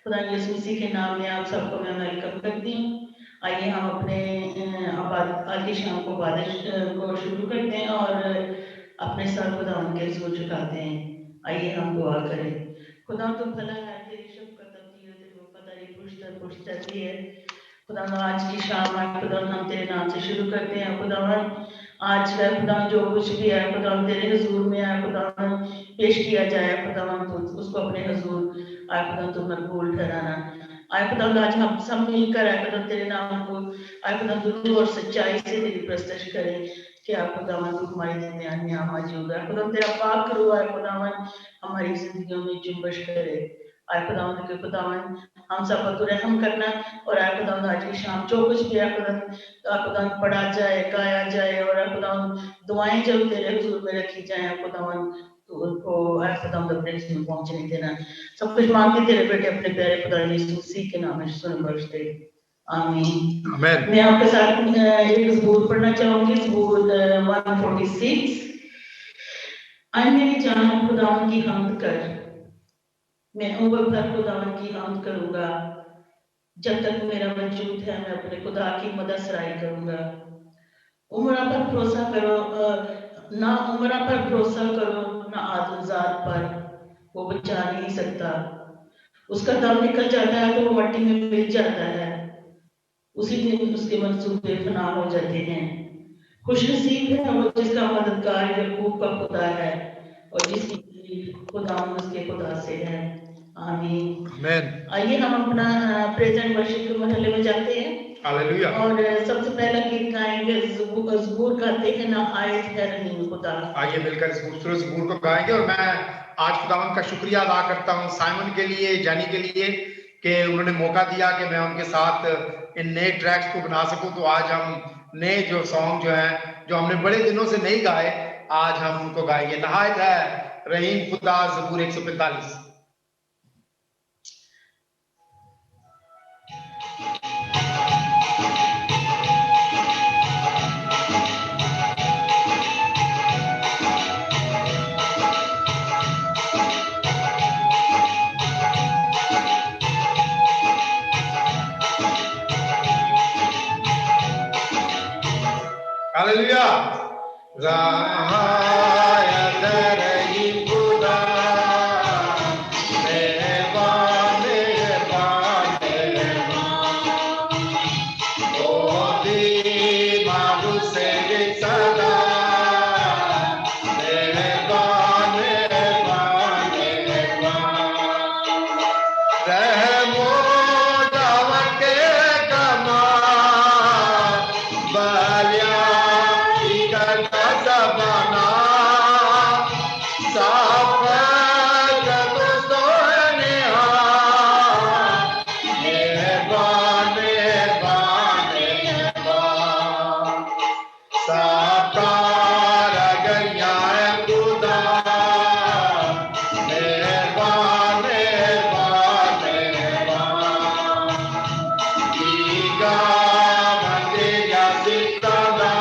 खुदा यीशु मसीह के नाम में आप सबको मैं वेलकम करती हूँ। आइए हम अपने आज की शाम को इबादत को शुरू करते हैं और अपने सर खुदा उनके हुजूर झुकाते हैं। आइए हम दुआ करें। खुदा तो भला है, तेरी शफ़क़त अबदी है, तेरी वफ़ादारी पुश्त है। खुदा आज की शाम खुदा हम तेरे नाम से शुरू करते हैं। खुदा आज का खुदा जो कुछ भी है खुदा तेरे हुजूर में है खुदा पेश किया जाए खुदा तो उसको अपने हुजूर आए खुदा तो मकबूल ठहराना। आए खुदा आज हम सब मिलकर आए खुदा तेरे नाम को आए खुदा दुरूद और सच्चाई से तेरी प्रस्तश करें कि आप खुदा तू हमारे दरमियान में मौजूद है। खुदा तेरा पाक रूह है खुदा हमारी जिंदगियों में जुम्बश करे। आए खुदा के खुदा हम सब पर रहम करना और आए खुदा आज की शाम जो कुछ भी है खुदा पढ़ा जाए गाया जाए और खुदा दुआएं जब तेरे हुजूर में रखी जाए खुदा तो उनको आए खुदा अपने इसमें पहुंचने देना। सब कुछ मांगते तेरे बेटे अपने प्यारे खुदा यीशु मसीह के नाम में सुन बख्शते आमीन। मैं आपके साथ एक ज़बूर पढ़ना चाहूंगी, ज़बूर 146। आए मेरी जान खुदावन की हम्द कर, मैं उम्र भर खुदावन की हम्द करूंगा। जब तक मेरा वजूद है मैं अपने खुदा की मदद सराई करूंगा। उम्र पर भरोसा करो, ना उम्र पर भरोसा करो ना आदमजात पर, वो बचा नहीं सकता। उसका दम निकल जाता है तो वो मट्टी में मिल जाता है, उसी दिन उसके मंसूबे फना हो जाते हैं। खुशनसीब है वो जिसका मददगार यकूब का खुदा है और जिसकी खुदा उसके खुदा से है। आमीन। आइए हम अपना प्रेजेंट वर्शिप के महल्ले में जाते हैं। हालेलुया। और सबसे पहला गीत गाएंगे, ज़बूर गाते हैं नहायत है रहीम खुदा। आइए मिलकर इस खूबसूरत ज़बूर को गाएंगे। और मैं आज खुदावंद का शुक्रिया अदा करता हूँ साइमन के लिए, जानी के लिए कि उन्होंने मौका दिया कि मैं उनके साथ इन नए ट्रैक्स को बना सकूं। तो आज हम नए जो सॉन्ग जो हैं जो हमने बड़े दिनों से नहीं गाए, आज हम उनको गाएंगे। नहायत है रहीम खुदा, ज़बूर 145। हालेलुया। नहायत है रहीम खुदा, मेहरबान मेहरबान मेहरबान, ओ बीमारू से भी सदा, मेहरबान मेहरबान मेहरबान, रहमो दावत के कमा बलिया बना साफत तो सोने मेहरबान मेहरबान मेहरबान, साकार गया है खुदा, मेहरबान मेहरबान मेहरबान, ईगा मंदिर सितारा,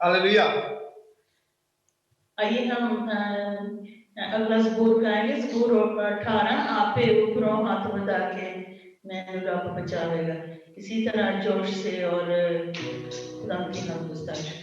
हालेलुया। आइए हम अगला ज़बूर गाएंगे, ज़बूर 18। आप पे ऊपरों हाथ बढ़ा के मैं रब बचावेगा, इसी तरह जोश से और खुदा की नाम गुस्ताखी।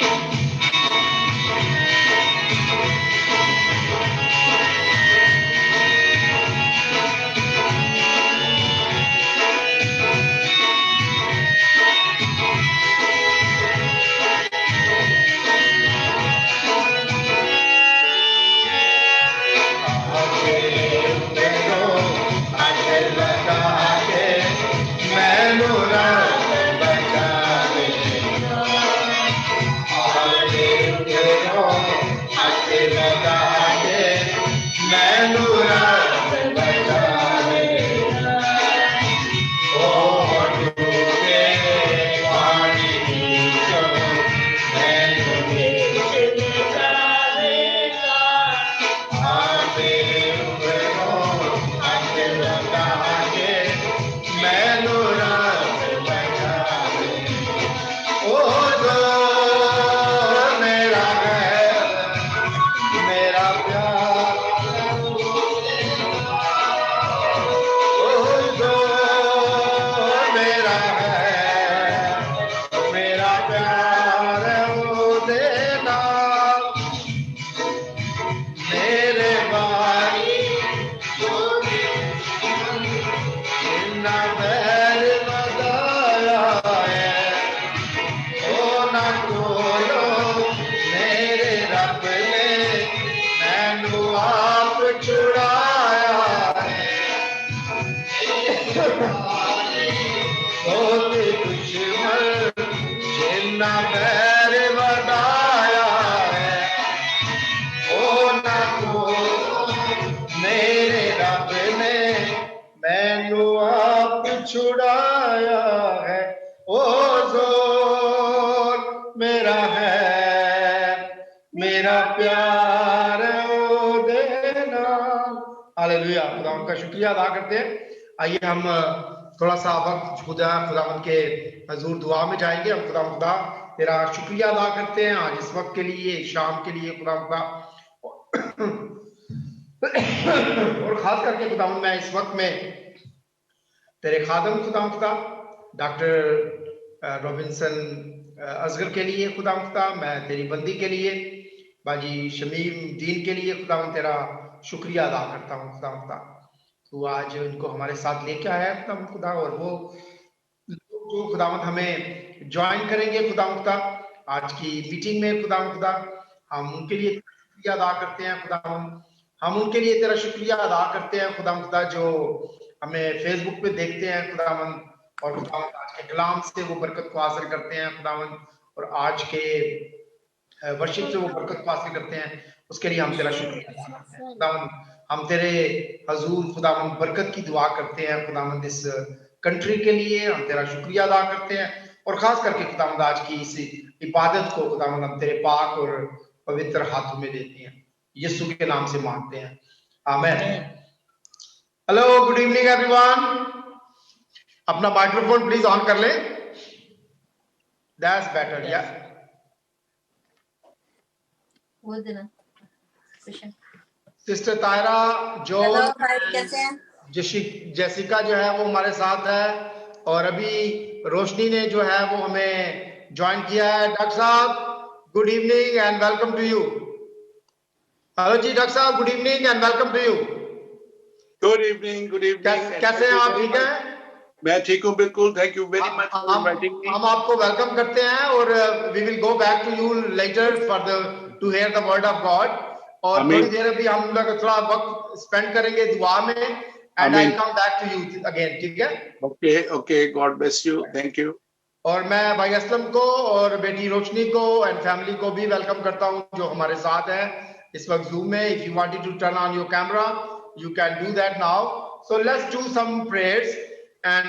छुड़ाया है, ओ जोर मेरा है, मेरा प्यार ओ देना। हालेलुया। खुदावंद का शुक्रिया अदा करते हैं। आइए हम थोड़ा सा वक्त खुदावंद के हजूर दुआ में जाएंगे। हम खुदा तेरा शुक्रिया अदा करते हैं आज इस वक्त के लिए, शाम के लिए खुदा और खास करके खुदावंद मैं इस वक्त में तेरे खादम खुदा डॉक्टर रॉबिन्सन असगर के लिए खुदा मैं तेरी बंदी के लिए बाजी शमीम दीन के लिए खुदा तेरा शुक्रिया अदा करता हूँ खुदा तू आज उनको हमारे साथ लेके आया है खुदा और वो जो खुदावंत हमें ज्वाइन करेंगे खुदा आज की मीटिंग में खुदा हम उनके लिए शुक्रिया अदा करते हैं खुदावंत। हम उनके लिए तेरा शुक्रिया अदा करते हैं खुदा जो हमें फेसबुक पे देखते हैं खुदावंत और खुदावंत आज के कलाम से वो बरकत को हासिल करते हैं खुदावंत और आज के वर्शिप से वो बरकत को हासिल करते हैं, उसके लिए हम तेरा शुक्रिया अदा करते हैं खुदावंत। हम तेरे हजूर खुदावंत बरकत की दुआ करते हैं खुदावंत इस कंट्री के लिए हम तेरा शुक्रिया अदा करते हैं और खास करके खुदावंत आज की इस इबादत को खुदावंत हम तेरे पाक और पवित्र हाथों में देते हैं, यीशु के नाम से मांगते हैं, आमीन। Hello, good evening everyone. अपना माइक्रोफोन प्लीज ऑन कर ले, दैट्स बेटर। या सिस्टर तायरा जो जेसिका जो है वो हमारे साथ है और अभी रोशनी ने जो है वो हमें ज्वाइन किया है। Doctor sahab good evening and welcome to you. Hello जी doctor sahab, good evening and welcome to you. Good evening, good evening. कैसे हैं आप? ठीक हैं? मैं ठीक हूँ बिल्कुल. Thank you very much for inviting me. हम आपको वेलकम करते हैं और we will go back to you later for to hear the word of God. और थोड़ी देर अभी हम लोग थोड़ा वक्त स्पेंड करेंगे दुआ में and I'll come back to you again. ठीक है? Okay. God bless you. Thank you. और मैं भाई असलम को और बेटी रोशनी को एंड फैमिली को भी वेलकम करता हूँ जो हमारे साथ है इस वक्त जूम में. If you wanted to turn on your camera you can do that now. So let's do some prayers and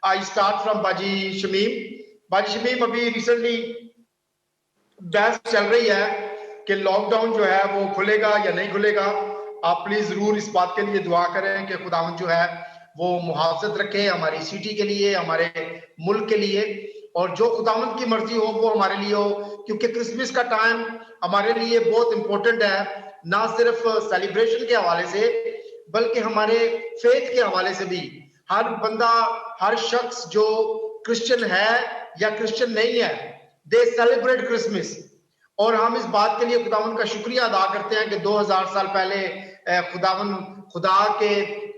I start from Baji Shamim. Baji Shamim, अभी recently बहस चल रही है कि लॉकडाउन जो है वो खुलेगा या नहीं खुलेगा. आप प्लीज जरूर इस बात के लिए दुआ करें कि खुदावंद जो है वो मुहाफजत रखे हमारी सिटी के लिए, हमारे मुल्क के लिए, और जो खुदावंद की मर्जी हो वो हमारे लिए हो, क्योंकि क्रिसमस का टाइम हमारे लिए बहुत इंपॉर्टेंट है, ना सिर्फ सेलिब्रेशन के हवाले से बल्कि हमारे फेथ के हवाले से भी. हर बंदा, हर शख्स जो क्रिश्चियन है या क्रिश्चियन नहीं है, दे सेलिब्रेट क्रिसमस. और हम इस बात के लिए खुदावंद का शुक्रिया अदा करते हैं कि 2000 साल पहले खुदा के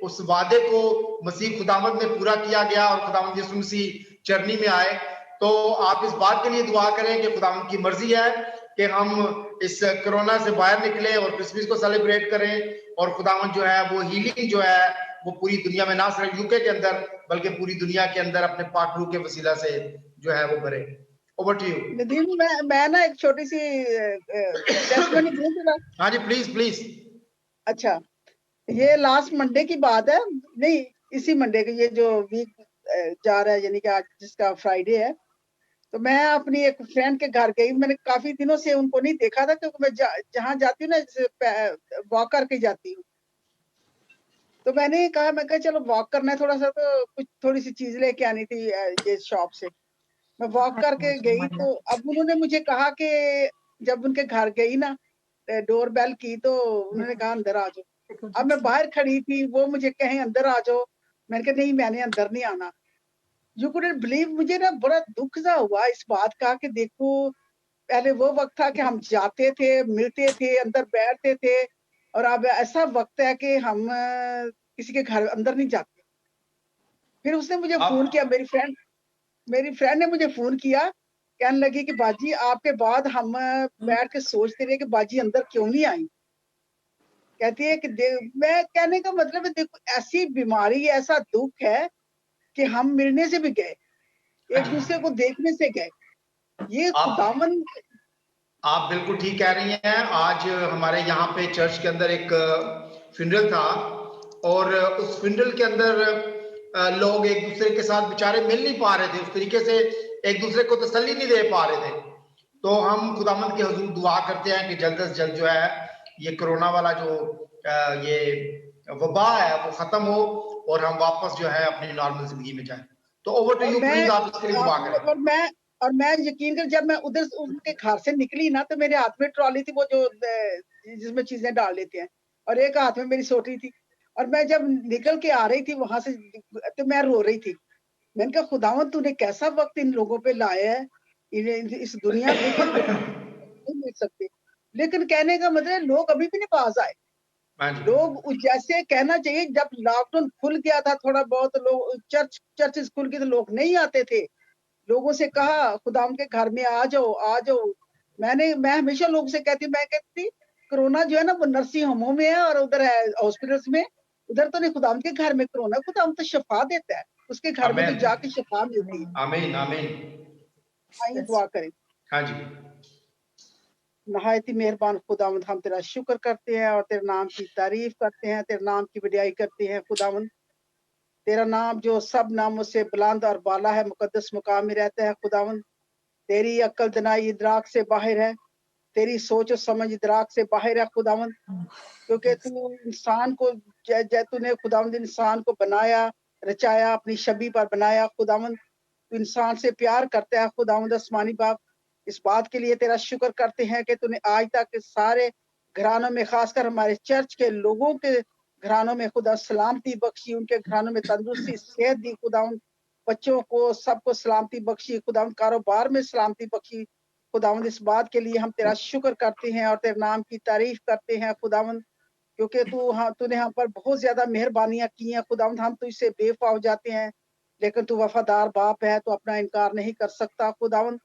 उस वादे को मसीह खुदावंद ने पूरा किया गया और खुदावंद यीशु मसीह चरनी में आए. तो आप इस बात के लिए दुआ करें कि खुदावंद की मर्जी है कि हम इस कोरोना से बाहर निकले और क्रिसमस को सेलिब्रेट करें, और खुदावंद जो है वो हीलिंग जो है वो पूरी दुनिया में, ना सिर्फ यूके के अंदर बल्कि पूरी दुनिया के अंदर अपने पाक रूह के वसीला से जो है वो भरे. Over to you Nadeem. मैं ना एक छोटी सी टेस्टमनी दूं. हाँ जी, प्लीज. अच्छा, ये लास्ट मंडे की बात है, नहीं इसी मंडे की, ये जो वीक जा रहा है यानी कि आज जिसका फ्राइडे है. तो मैं अपनी एक फ्रेंड के घर गई. मैंने काफी दिनों से उनको नहीं देखा था क्योंकि मैं जहाँ जाती हूँ ना वॉक करके जाती हूँ. तो मैंने कहा चलो वॉक करना है थोड़ा सा, तो कुछ थोड़ी सी चीज लेके आनी थी ये शॉप से. मैं वॉक करके गई तो अब उन्होंने मुझे कहा कि जब उनके घर गई ना, डोर बेल की तो उन्होंने कहा अंदर आ जाओ. अब मैं बाहर खड़ी थी, वो मुझे कहें अंदर आ जाओ. मैंने कहा नहीं, मैंने अंदर नहीं आना. यू कुडंट बिलीव, मुझे ना बड़ा दुख सा हुआ इस बात का कि देखो पहले वो वक्त था कि हम जाते थे, मिलते थे, अंदर बैठते थे, और अब ऐसा वक्त है कि हम किसी के घर अंदर नहीं जाते. फिर उसने मुझे फोन किया, मेरी फ्रेंड ने मुझे फोन किया, कहने लगी कि बाजी आपके बाद हम बैठ के सोचते रहे कि बाजी अंदर क्यों नहीं आई. कहती है कि मैं कहने का मतलब है देखो ऐसी बीमारी, ऐसा दुख है कि हम मिलने से भी गए, एक दूसरे को देखने से गए. ये खुदावन. आप बिल्कुल ठीक कह रही हैं. आज हमारे यहाँ पे चर्च के अंदर एक फ्यूनरल था और उस फ्यूनरल के अंदर लोग एक दूसरे के साथ बेचारे मिल नहीं पा रहे थे, उस तरीके से एक दूसरे को तसल्ली नहीं दे पा रहे थे. तो हम खुदावंद के हुजूर दुआ करते हैं कि जल्द से जल्द जो है ये कोरोना वाला जो ये वबा है वो खत्म हो और हम वापस जो है अपनी नॉर्मल जिंदगी में जाएं. तो ओवर टू यू प्लीज, आप इसके लिए दुआ करें. और मैं यकीन कर, जब मैं उधर उनके घर से निकली ना तो मेरे हाथ में ट्रॉली थी, वो जो जिसमें चीजें डाल लेते हैं, और एक हाथ में मेरी सोटी थी. और मैं जब निकल के आ रही थी वहां से तो मैं रो रही थी. मैंने कहा खुदावंद तूने कैसा वक्त इन लोगों पे लाया है, इस दुनिया में नहीं मिल सकते. लेकिन कहने का मतलब लोग अभी भी नहीं पास आए. लोग जैसे कहना चाहिए, जब लॉकडाउन खुल गया था थोड़ा बहुत, लोग चर्च खुल गए तो लोग नहीं आते थे. लोगों से कहा खुदावंद के घर में आ जाओ. मैं हमेशा लोगों से मैं कहती कोरोना जो है ना वो नर्सिंग होमों में है और उधर है हॉस्पिटल्स में. उधर तो नहीं, खुदावंद के घर में कोरोना, खुदावंद तो शफा देता है, उसके घर में तो जाके शफा मिलती है. आमीन आमीन. आइए दुआ करें. हाँ जी. नहायत ही मेहरबान खुदावंद, हम तेरा शुक्र करते हैं और तेरे नाम की तारीफ करते हैं, तेरे नाम की बड़ाई करते हैं. खुदावंद तेरा नाम जो सब नामों से बुलंद और बाला है, मुकद्दस मुकाम में रहता है. खुदावंद तेरी अक्ल दनाई इदराक से बाहर है, तेरी सोच और समझ इदराक से बाहर है. खुदावंद क्योंकि तू इंसान को तूने खुदावंद इंसान को बनाया, रचाया, अपनी छवि पर बनाया. खुदावंद तू इंसान से प्यार करता है. खुदावंद आसमानी बाप, इस बात के लिए तेरा शुक्र करते हैं कि तूने आज तक सारे घरानों में, खासकर हमारे चर्च के लोगों के घरानों में खुदा सलामती बख्शी, उनके घरानों में तंदुरुस्ती, सेहत दी. खुदावंद बच्चों को सबको सलामती बख्शी. खुदावंद कारोबार में सलामती बख्शी. खुदावंद इस बात के लिए हम तेरा शुक्र करते हैं और तेरे नाम की तारीफ करते हैं. खुदावंद क्योंकि तूने हम पर बहुत ज्यादा मेहरबानियां की हैं खुदावंद। हम तुझसे बेवफा हो जाते हैं, लेकिन तू वफादार बाप है, तो अपना इनकार नहीं कर सकता खुदावंद।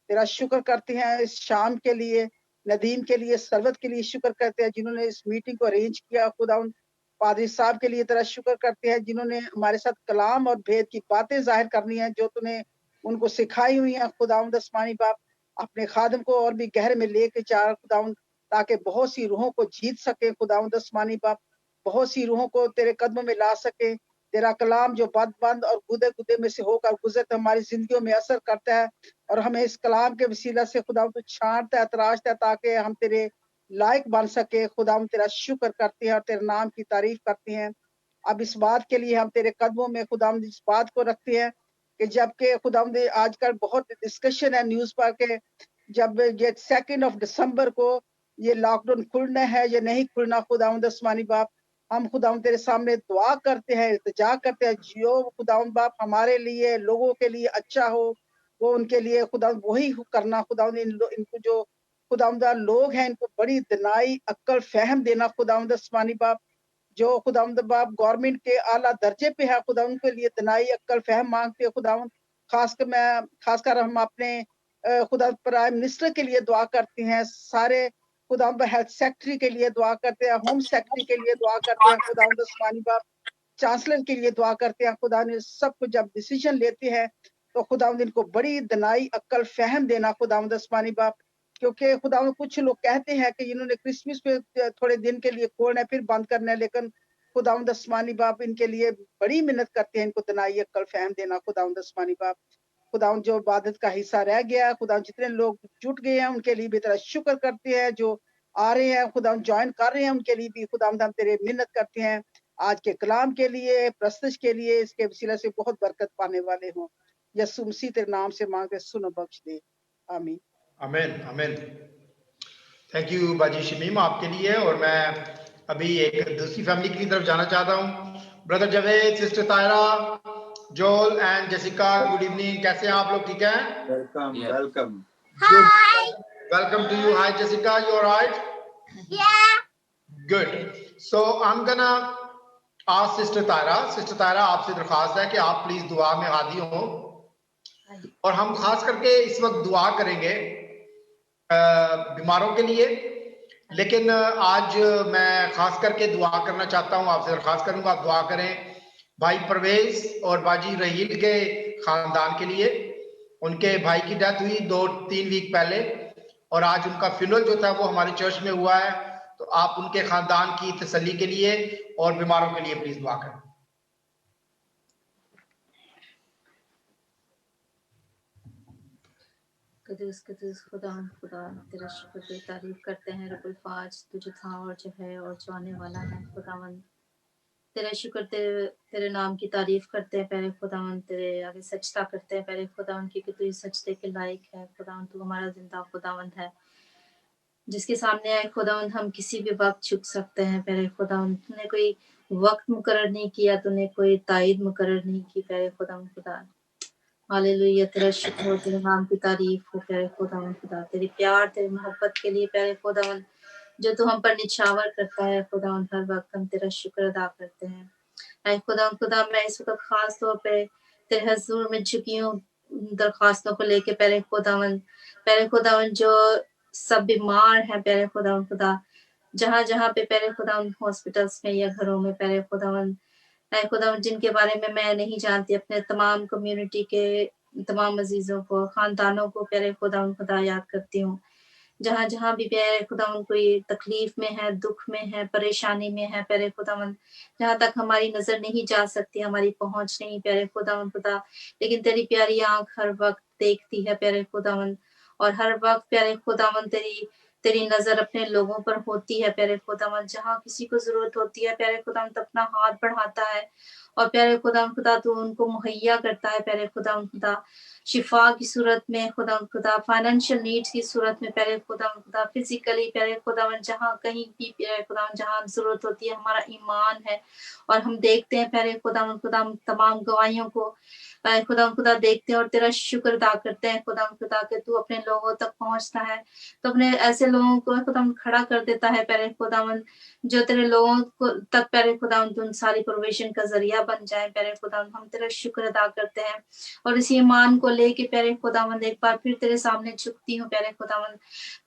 तेरा शुक्र करते हैं इस शाम के लिए, नदीम के लिए, सरवत के लिए शुक्र करते हैं जिन्होंने इस मीटिंग को अरेंज किया खुदावंद। पादरी साहब के लिए तेरा शुक्र करते हैं जिन्होंने हमारे साथ कलाम और भेद की बातें जाहिर करनी है जो तूने उनको सिखाई हुई हैं खुदावंद आसमानी बाप। अपने खादम को और भी गहरे में लेके जा खुदावंद, ताकि बहुत सी रूहों को जीत सके खुदावंद आसमानी बाप, बहुत सी रूहों को तेरे कदमों में ला सके। तेरा कलाम जो बंद और गुदे गुदे में से होकर गुजरता हमारी जिंदगियों में असर करता है, और हमें इस कलाम के वसीला से खुदा तो छांटता है, तराशता है, ताकि हम तेरे लायक बन सके। खुदा हम तेरा शुक्र करते हैं और तेरे नाम की तारीफ करते हैं। अब इस बात के लिए हम तेरे कदमों में खुदा इस बात को रखते हैं कि जबकि खुदा आजकल बहुत डिस्कशन है न्यूज पर के जब ये 2 दिसंबर को ये लॉकडाउन खुलना है या नहीं खुलना, खुदा आसमानी बाप हम खुदा तेरे सामने दुआ करते हैं, इल्तिजा करते हैं जो खुदा बाप हमारे लिए लोगों के लिए अच्छा हो वो उनके लिए खुदा वही करना। खुदा इनको जो खुदा लोग हैं इनको बड़ी दिनाई अक्ल फहम देना खुदा आसमानी बाप। जो खुदा बाप गवर्नमेंट के आला दर्जे पे है खुदा उनके लिए दिनाई अक्ल फहम मांगते हैं खुदा। खासकर हम अपने खुदा प्राइम मिनिस्टर के लिए दुआ करते हैं, सारे खुदा हेल्थ सेक्रेटरी के लिए दुआ करते हैं, होम सेक्रेटरी के लिए दुआ करते हैं खुदा आसमानी बाप, चांसलर के लिए दुआ करते हैं। खुदा ने सब कुछ जब डिसीजन लेते हैं तो खुदा इनको बड़ी दिनाई अक्ल फहम देना खुदा आसमानी बाप। क्योंकि खुदा कुछ लोग कहते हैं कि इन्होंने क्रिसमस पे थोड़े दिन के लिए खोलना है फिर बंद करना है, लेकिन खुदा आसमानी बाप इनके लिए बड़ी मेहनत करते हैं, इनको दिनाई अक्ल फहम देना खुदा आसमानी बाप। खुदा जो इबादत का हिस्सा रह गया, खुदा जितने लोग जुट गए हैं उनके लिए भी तेरा शुक्र करते हैं, जो आ रहे हैं खुदा ज्वाइन कर रहे हैं उनके लिए भी खुदा हम तेरे मेहनत करते हैं आज के कलाम के लिए, प्रस्तुत के लिए, इसके वसीला से बहुत बरकत पाने वाले हों। यीशु मसीह तेरे नाम से मांगते सुनो बख्श दे, आमीन आमीन आमीन। थैंक यू बाजी शमीम आपके लिए। और मैं अभी एक दूसरी फैमिली की तरफ जाना चाहता हूँ। ब्रदर जावेद, सिस्टर तायरा, जोल एंड जेसिका, गुड इवनिंग। कैसे हैं आप लोग? ठीक हैं? Welcome, Yeah. welcome. Hi. Welcome to you. Hi Jessica, you all right? Yeah. Good. So I'm gonna ask Sister Tyra. Sister Tyra, आपसे दरख्वास्त है कि आप प्लीज दुआ में हादी हो, और हम खास करके इस वक्त दुआ करेंगे बीमारों के लिए। लेकिन आज मैं खास करके दुआ करना चाहता हूं, आपसे दरख्वास्त करूंगा आप दुआ करें भाई परवेज और बाजी रहील के खानदान के लिए। उनके भाई की डेथ हुई 2-3 वीक पहले, और आज उनका फ्यूनरल जो था वो हमारे चर्च में हुआ है। तो आप उनके खानदान की तसल्ली के लिए और बीमारों के लिए प्लीज दुआ करें। कदूस कदूस खुदा तेरा शुक्र तेरी तारीफ करते हैं रब्बुल फाज, तू जो था और जो है और जो आने वाला है खुदावन। तेरा शुक्र तेरे नाम की तारीफ करते हैं पहले खुदावन, तेरे आगे सजदा करते हैं पहले खुदावन की कि तू इस सजदे के लायक है खुदावन। तू हमारा जिंदा खुदावन है जिसके सामने आए खुदावन हम किसी भी वक्त झुक सकते हैं पहले खुदावन। तूने कोई वक्त मुकर्रर नहीं किया, तूने कोई तारीफ मुकर्रर नहीं की पहले खुदावन। खुदा हालेलुया, तेरा शुक्र हो, तेरे नाम की तारीफ हो प्यारे खुदावन। खुदा तेरी प्यार तेरी मोहब्बत के लिए प्यारे खुदावन जो तू हम पर निछावर करता है खुदावन, हर वक्त हम तेरा शुक्र अदा करते हैं। ऐ खुदावन खुदा मैं इस वक्त खास तौर पे तेरे हजूर में झुकी हूँ दरख्वास्तों को लेके प्यारे खुदावन जो सब बीमार हैं प्यारे खुदावन। खुदा जहाँ पे प्यारे खुदावन हॉस्पिटल्स में या घरों में प्यारे खुदावन खुदा जिनके बारे में मैं नहीं जानती, अपने तमाम कम्युनिटी के तमाम अजीजों को खानदानों को प्यारे खुदा याद करती हूँ। जहाँ भी प्यारे खुदावन कोई तकलीफ में है, दुख में है, परेशानी में है प्यारे खुदावन, जहाँ तक हमारी नजर नहीं जा सकती, हमारी पहुंच नहीं प्यारे खुदावन खुदा, लेकिन तेरी प्यारी आंख हर वक्त देखती है प्यारे खुदावन। और हर वक्त प्यारे खुदावन तेरी नजर अपने लोगों पर होती है प्यारे खुदावन। जहाँ किसी को जरूरत होती है प्यारे खुदावन तो अपना हाथ बढ़ाता है और प्यारे खुदावन खुदा तू उनको मुहैया करता है प्यारे खुदावन खुदा। शिफा की सूरत में खुदा खुदा, फाइनेंशियल नीड्स की सूरत में प्यारे खुदा खुदा, फिजिकली प्यारे खुदा जहाँ कहीं भी प्यारे खुदा जहाँ जरूरत होती है, हमारा ईमान है और हम देखते हैं प्यारे खुदा खुदा तमाम गवाहियों को खुदा खुदा देखते हैं और तेरा शुक्र अदा करते हैं खुदा खुदा कि तू अपने लोगों तक पहुंचता है, तो अपने ऐसे लोगों को खुदा खड़ा कर देता है प्यारे खुदावन जो तेरे लोगों को तक प्यारे खुदावन उन सारी प्रोविजन का जरिया बन जाए प्यारे खुदावन। हम तेरा शुक्र अदा करते हैं और इस ईमान को लेके प्यारे खुदावन एक बार फिर तेरे सामने झुकती हूँ प्यारे खुदावन,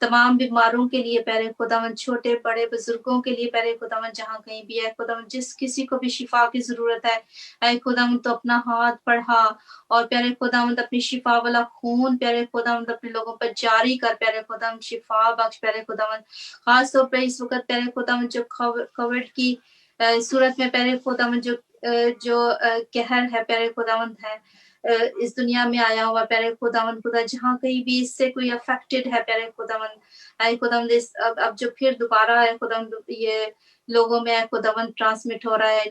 तमाम बीमारों के लिए प्यारे खुदावन, छोटे बड़े बुजुर्गों के लिए प्यारे खुदावन, जहाँ कहीं भी है खुदावन जिस किसी को भी शिफा की जरूरत है ऐ खुदावन तो अपना हाथ बढ़ा और प्यारे खुदावंद अपनी शिफा वाला खून प्यारे खुदावंद अपने लोगों पर जारी कर प्यारे खुदावंद, शिफा बख्श प्यारे खुदावंद। खास तौर पर इस वक्त प्यारे खुदावंद जो कोविड की सूरत में प्यारे खुदावंद जो कहर है प्यारे खुदावंद है इस दुनिया में आया हुआ प्यारे खुदावंद खुदा, जहाँ कहीं भी इससे कोई अफेक्टेड है प्यारे खुदावंद ऐ खुदावंद अब जो फिर दोबारा है खुदावंद ये लोगों में खुदावंद ट्रांसमिट हो रहा है,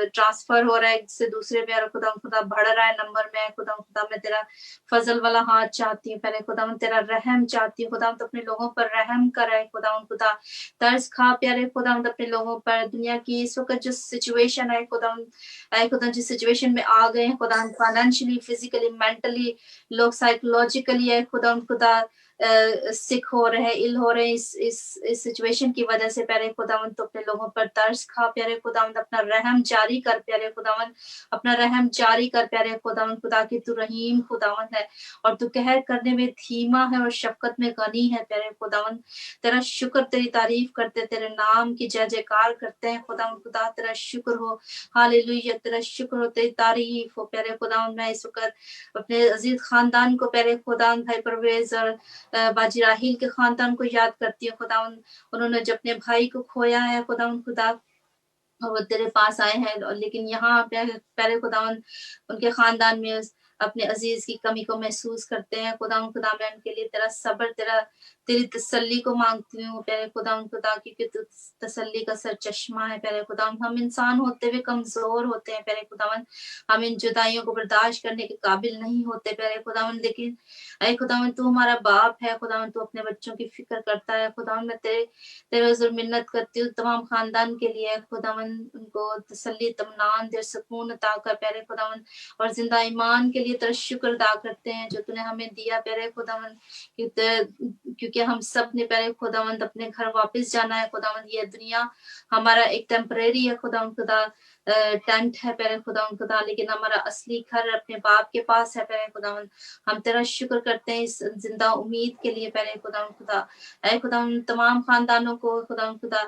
ट्रांसफर हो रहा है एक से दूसरे में और खुदा बढ़ रहा है नंबर में खुदा मैं तेरा फजल वाला हाथ चाहती हूँ पहले खुदा तेरा रहम चाहती हूँ खुदा अपने लोगों पर रहम करे खुदा तर्स खा प्यारे खुदा अपने लोगों पर। दुनिया की इस वक्त जो सिचुएशन है खुदा जिस सिचुएशन में आ गए हैं खुदा फाइनेंशियली, फिजिकली, मेंटली, लोग साइकोलॉजिकली है खुदा सिक हो रहे हैं, इल हो रहे हैं इस सिचुएशन की वजह से प्यारे खुदावंद तो अपने लोगों पर तरस खा प्यारे खुदावंद, अपना रहम जारी कर प्यारे खुदावंद, अपना रहम जारी कर प्यारे खुदावंद खुदा की तू रहीम खुदावंद है और तू कहर करने में धीमा है और शफकत में गनी है प्यारे खुदावंद। तेरा शुक्र, तेरी तारीफ करते, तेरे नाम की जय जयकार करते हैं खुदावंद खुदा, तेरा शुक्र हो, हालेलुया, तेरा शुक्र हो, तेरी तारीफ हो प्यारे खुदावंद। मैं इस वक्त अपने अजीज खानदान को प्यारे खुदावंद भाई परवेज और बाजी राहील के खानदान को याद करती हूँ खुदावन, उन्होंने जब अपने भाई को खोया है खुदावन खुदा वो तेरे पास आए हैं, लेकिन यहाँ पहले खुदावन उनके खानदान में अपने अजीज की कमी को महसूस करते हैं खुदा मैं उनके लिए तेरा सब्र, तेरी तसल्ली को मांगती हूँ प्यारे खुदा क्योंकि तू तसल्ली का सर चश्मा है प्यारे खुदा। हम इंसान होते हुए कमजोर होते हैं प्यारे खुदावन, हम इन जुदाइयों को बर्दाश्त करने के काबिल नहीं होते प्यारे खुदावन, लेकिन अरे खुदावन तू हमारा बाप है खुदावन, तू अपने बच्चों की फिक्र करता है खुदावन। मैं तेरे हुजूर मिन्नत करती हूँ तमाम खानदान के लिए खुदावन, उनको तसल्ली, तमनान दे, सुकून अता कर प्यारे खुदावन और जिंदा ईमान के लिए तेरा शुक्र अदा करते हैं जो तूने हमें दिया प्यारे खुदावन, क्योंकि हम सब ने प्यारे खुदावंद अपने घर वापस जाना है खुदावंद। ये दुनिया हमारा एक टेम्परेरी है खुदावंद खुदा, टेंट है प्यारे खुदावंद खुदा, लेकिन हमारा असली घर अपने बाप के पास है प्यारे खुदावंद। हम तेरा शुक्र करते हैं इस जिंदा उम्मीद के लिए प्यारे खुदावंद खुदा। ऐ खुदावंद तमाम खानदानों को खुदावंद खुदा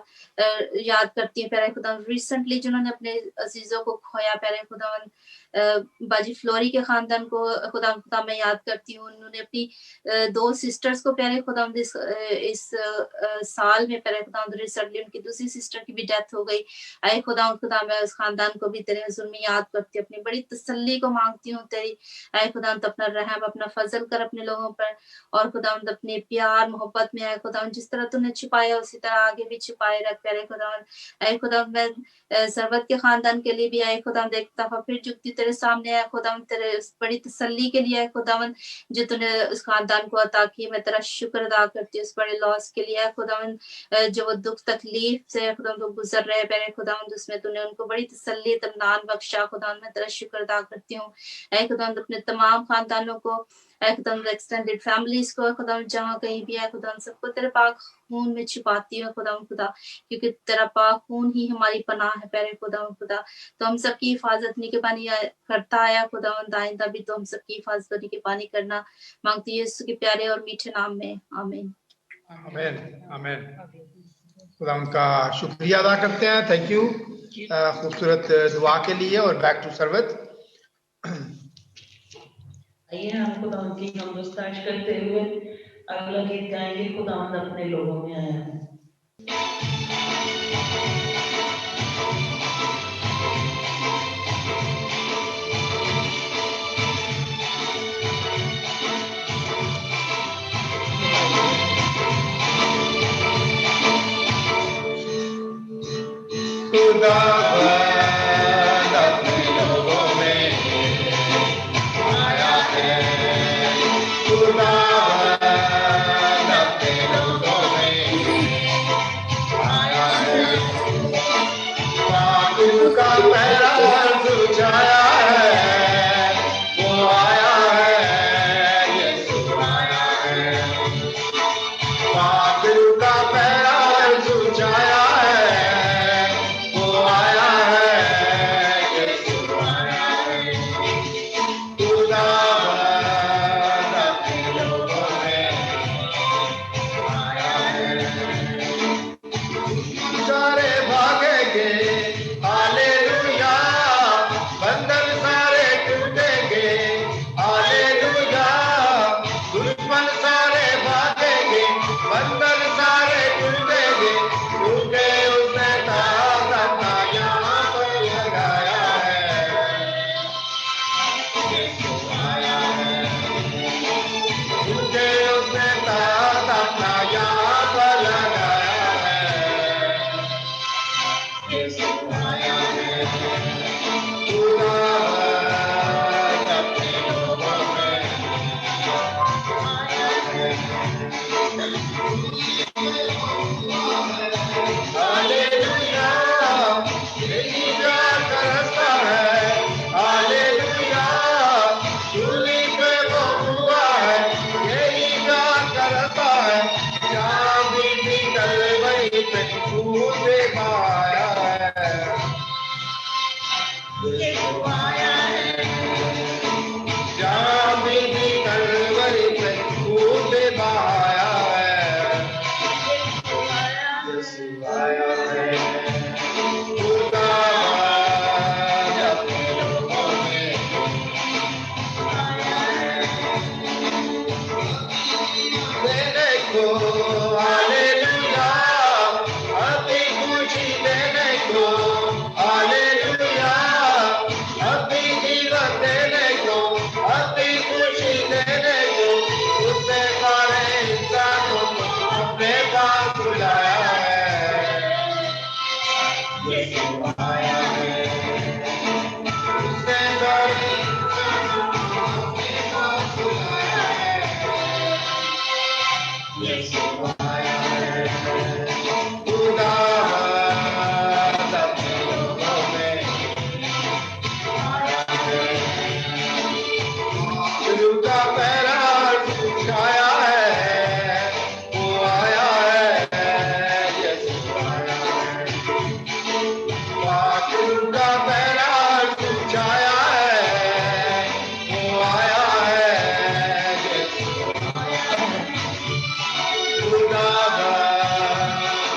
याद करती है प्यारे खुदावंद, रिसेंटली जिन्होंने अपने अजीजों को खोया प्यारे खुदावंद, बाजी फ्लोरी के खानदान को खुदा मैं याद करती हूँ। उन्होंने अपनी 2 सिस्टर्स को प्यारे खुदा इस साल में प्यारे खुदा रिसेंटली उनकी दूसरी सिस्टर की भी डेथ हो गई। आए खुदा मैं उस खानदान को भी तेरे हुजूर में याद करती हूँ, अपनी बड़ी तसल्ली को मांगती हूँ तेरी। आए खुदा अपना रहम, अपना फजल कर अपने लोगों पर और खुदा अपने प्यार मोहब्बत में आए खुदा जिस तरह तूने छिपाया उसी तरह आगे भी छिपाए रख प्यारे खुदा। आए खुदा मैं सरवत के खानदान के लिए भी आए खुदा एक दफा फिर झुकती तेरे सामने आए खुदा, तेरे बड़ी तसल्ली के लिए आए खुदावन जो तूने उस खानदान को अता की। मैं तेरा शुक्र अदा करती हूँ उस बड़े लॉस के लिए खुदावन, जो वो दुख तकलीफ से खुदा तो गुजर रहे प्यारे खुदावन, उसमें तूने उनको बड़ी तसल्ली तमनान बख्शा खुदावन। मैं तेरा शुक्र अदा करती हूँ ऐ खुदावन अपने तमाम खानदानों को, खुदावन एक्सटेंडेड फैमिलीज को खुदावन जहाँ कहीं भी है खुदावन सबको तेरे पाक खून में छिपाती हूँ खुदावन खुदा, क्योंकि तेरा पाक खून ही हमारी पनाह है प्यारे खुदावन खुदा। तो हम सबकी हिफाजत निगहबानी करता आया खुदावन, आइंदा भी तो हम सबकी हिफाजत और निगहबानी करना मांगती है यीशु के प्यारे और मीठे नाम में, आमीन आमीन आमीन। खुदा उनका शुक्रिया अदा करते हैं, थैंक यू खूबसूरत दुआ के लिए। और बैक टू सरवत। आइए हम खुदा की हमदस्ताज करते हुए अगला गीत गाएंगे, खुदा अपने लोगों में आया है। खुदा अपने लोगों में आया है। यीशु आया है, श्याम की कलवरी पे खून बहाया है, यीशु आया है, यीशु आया है, खुदावंद अपने लोगों में आया है, देने को, हालेलुया, अपनी खुशी देने को, हालेलुया, अपनी जीवन देने को, अपनी खुशी देने को, उसने सारे इंसानों को अपने पास बुलाया है, यीशु आया है, उसने सारे इंसानों को अपने पास बुलाया है, यीशु आया है, खुदावंद अपने लोगों में आया है, गुरु का पहरा छाया है, वो आया है, यीशु आया है, गुरु का पहरा छाया है, वो आया है, यीशु आया है, खुदावंद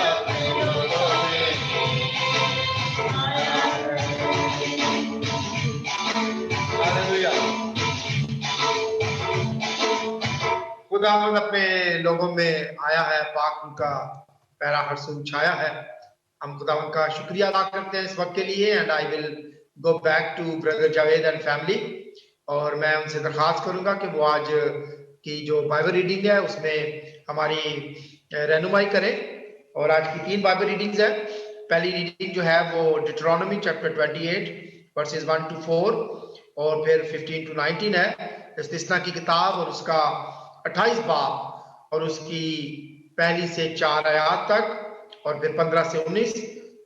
अपने लोगों में आया है, हालेलुया। खुदावंद अपने लोगों में आया है, पाक उनका पहरा हर्षुम छाया है। हम खुदावंद का शुक्रिया अदा करते हैं इस वक्त के लिए। And I will go back to brother Javed and family, और मैं उनसे दरखास्त करूंगा कि वो आज की जो बाइबल रीडिंग है उसमें हमारी रहनुमाई करें। और आज की 3 बाइबल रीडिंग्स है। पहली रीडिंग जो है वो डिट्रोनॉमी चैप्टर 28 वर्सेस 1 to 4 और फिर 15 to 19 है, इस्तिस्ना की किताब और उसका 28 बाब और उसकी पहली से 4 आयत तक, और फिर 15 से 19।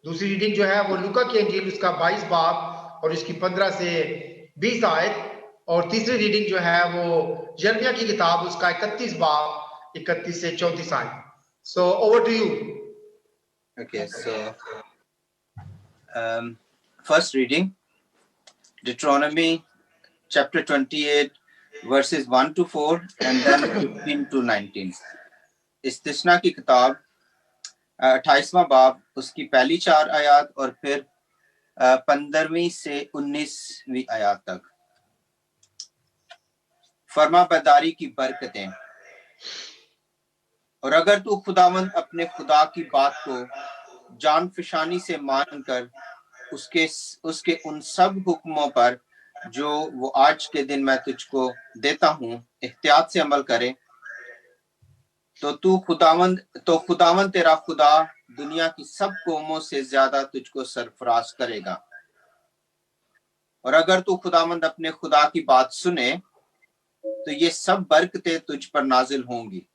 दूसरी रीडिंग जो है वो लूका की इंजील उसका 22 बाब और इसकी 15 से 20 आयत, और तीसरी रीडिंग जो है वो यिर्मयाह की किताब उसका 31 बाब 31 से 34 आयत। So over to you. Okay, so first reading, Deuteronomy chapter 28 verses 1 to 4 and then 15 to 19. इस्तिस्ना की किताब 28वां बाब उसकी पहली 4 आयत और फिर 15वीं से 19वीं आयत तक। फरमाबरदारी की बरकतें। और अगर तू खुदावंद अपने खुदा की बात को जान फिशानी से मानकर उसके उन सब हुक्मों पर जो वो आज के दिन मैं तुझको देता हूँ एहतियात से अमल करे, तो खुदावंद तेरा खुदा दुनिया की सब कौमों से ज्यादा तुझको सरफराज करेगा। और अगर तू खुदावंद अपने खुदा की बात सुने तो ये सब बरकतें तुझ पर नाजिल होंगी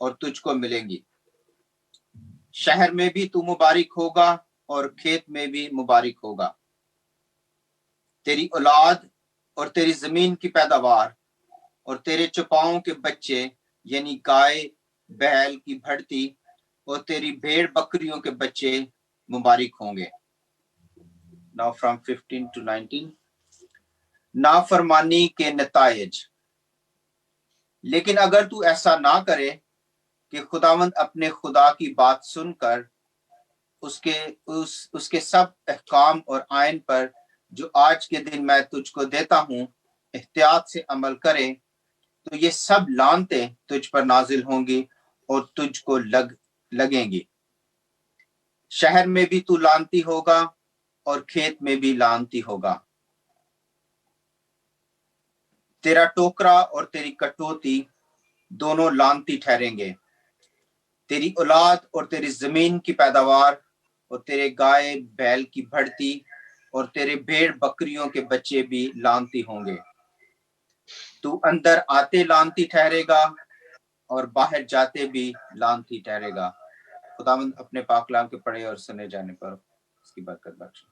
और तुझको मिलेंगी। शहर में भी तू मुबारक होगा और खेत में भी मुबारक होगा। तेरी औलाद और तेरी जमीन की पैदावार और तेरे चौपाओं के बच्चे यानी गाय बैल की बढ़ती और तेरी भेड़ बकरियों के बच्चे मुबारक होंगे। Now from 15 to 19. नाफरमानी के नतायज। लेकिन अगर तू ऐसा ना करे कि खुदावंद अपने खुदा की बात सुनकर उसके सब अहकाम और आयन पर जो आज के दिन मैं तुझको देता हूँ एहतियात से अमल करे, तो ये सब लानतें तुझ पर नाजिल होंगी और तुझको लगेंगी। शहर में भी तू लानती होगा और खेत में भी लानती होगा। तेरा टोकरा और तेरी कटोती दोनों लानती ठहरेंगे। तेरी औलाद और तेरी जमीन की पैदावार और तेरे गाय बैल की बढ़ती और तेरे भेड़ बकरियों के बच्चे भी लानती होंगे। तू अंदर आते लानती ठहरेगा और बाहर जाते भी लानती ठहरेगा। खुदावंद अपने पाक कलाम के पढ़े और सुने जाने पर उसकी बरकत बख्शे।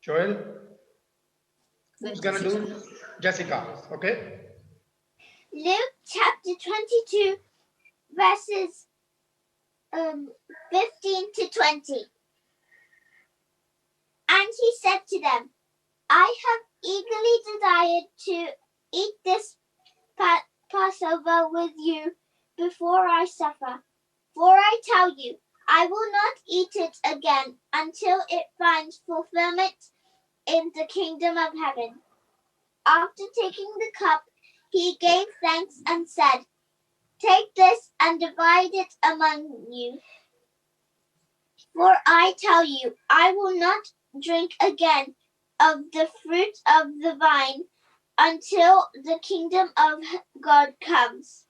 Joel, who's gonna do? Jessica, okay? Luke chapter 22 verses 15 to 20. And he said to them, I have eagerly desired to eat this Passover with you before I suffer. For I tell you, I will not eat it again until it finds fulfillment in the kingdom of heaven. After taking the cup, he gave thanks and said, Take this and divide it among you. For I tell you, I will not drink again of the fruit of the vine until the kingdom of God comes.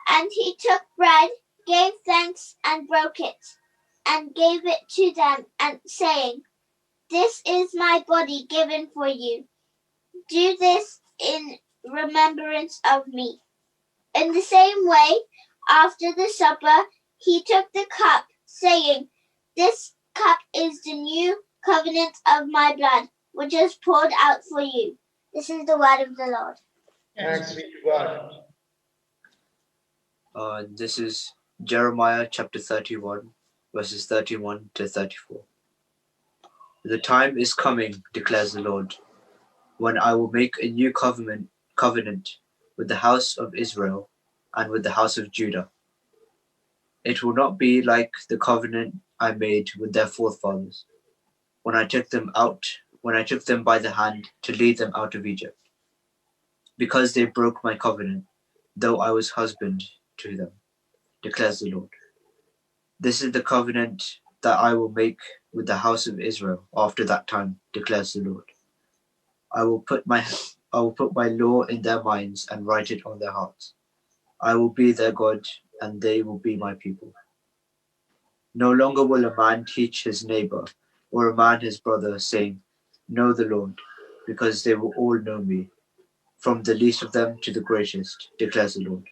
And he took bread, gave thanks, and broke it, and gave it to them, and saying, This is my body given for you. Do this in remembrance of me. In the same way, after the supper, he took the cup, saying, This cup is the new covenant of my blood, which is poured out for you. This is the word of the Lord. Thanks be to God. This is Jeremiah chapter 31, verses 31 to 34. The time is coming, declares the Lord, when I will make a new covenant with the house of Israel and with the house of Judah. It will not be like the covenant I made with their forefathers when I took them by the hand to lead them out of Egypt, because they broke my covenant, though I was husband to them, declares the Lord. This is the covenant that I will make with the house of Israel after that time, declares the Lord. I will put my law in their minds and write it on their hearts. I will be their God, and they will be my people. No longer will a man teach his neighbor or a man his brother, saying, Know the Lord, because they will all know me, from the least of them to the greatest, declares the Lord.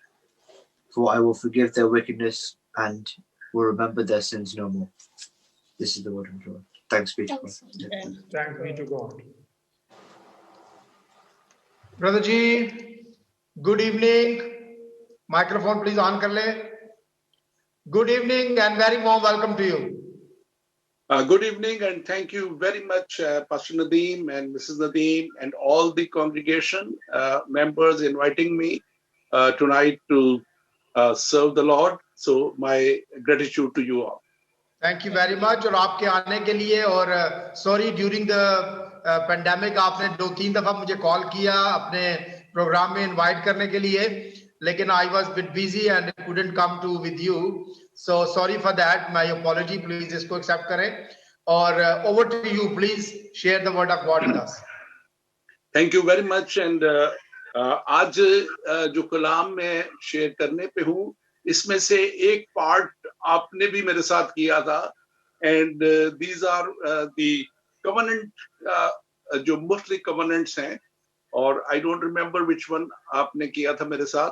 For I will forgive their wickedness and will remember their sins no more. This is the word of the Lord. Thanks be to God. Thanks be to God. Brother Ji, good evening. Microphone please on kar le. Good evening and very warm welcome to you. Good evening and thank you very much, Pastor Nadeem and Mrs. Nadeem and all the congregation members inviting me tonight to serve the Lord. So my gratitude to you all. Thank you very much और आपके आने के लिए और sorry during the pandemic आपने 2-3 दफा मुझे call किया अपने प्रोग्राम में इनवाइट करने के लिए लेकिन I was a bit busy and couldn't come to with you. So sorry for that. My apology. Please इसको accept करें और over to you. Please share the word of God with us. Thank you very much and आज जो कलाम मैं share करने पे हूँ इसमें से एक पार्ट आपने भी मेरे साथ किया था and these are the covenant जो मुख्तलिफ covenants हैं और I don't remember which one आपने किया था मेरे साथ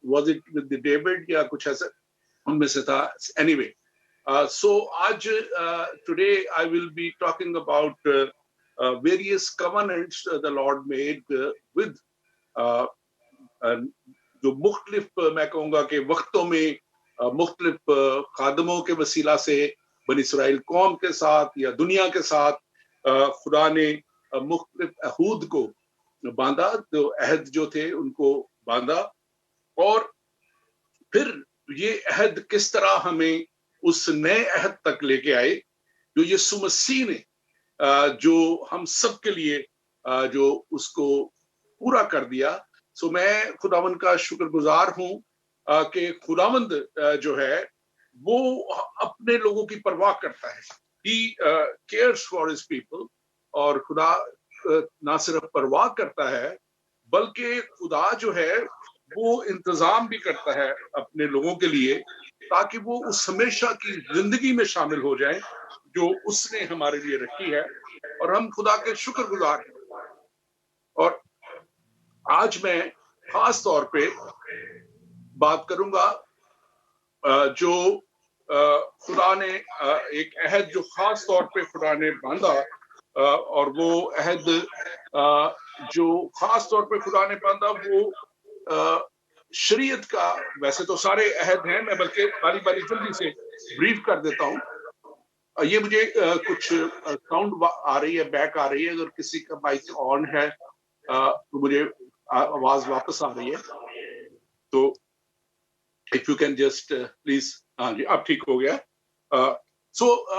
was it with the David या कुछ ऐसा उनमें से था anyway so आज today I will be talking about various covenants the Lord made with जो मुख्तलिफ मैं कहूँगा कि वक्तों में मुख्तलिफ खादमों के वसीला से बनी इस्राएल कौम के साथ या दुनिया के साथ खुदा ने मुख्तलिफ अहूद को बांधा तो अहद जो थे उनको बांधा और फिर ये अहद किस तरह हमें उस नए अहद तक लेके आए जो यीशु मसीह ने जो हम सब के लिए जो उसको पूरा कर दिया सो मैं खुदावंद का शुक्रगुजार हूं कि खुदावंद जो है वो अपने लोगों की परवाह करता है he cares for his people और खुदा ना सिर्फ परवाह करता है बल्कि खुदा जो है वो इंतजाम भी करता है अपने लोगों के लिए ताकि वो उस हमेशा की जिंदगी में शामिल हो जाएं जो उसने हमारे लिए रखी है और हम खुदा के शुक्रगुजार हैं और आज मैं खास तौर पे बात करूंगा जो खुदा ने एक अहद जो खास तौर पे खुदा ने बांधा और वो अहद जो खास तौर पे खुदा ने बांधा वो शरीयत का वैसे तो सारे अहद हैं मैं बल्कि बारी बारी जल्दी से ब्रीफ कर देता हूं ये मुझे कुछ साउंड आ रही है, बैक आ रही है, अगर किसी का माइक ऑन है तो मुझे आवाज वापस आ रही है, तो if you can just please, हाँ जी अब ठीक हो गया।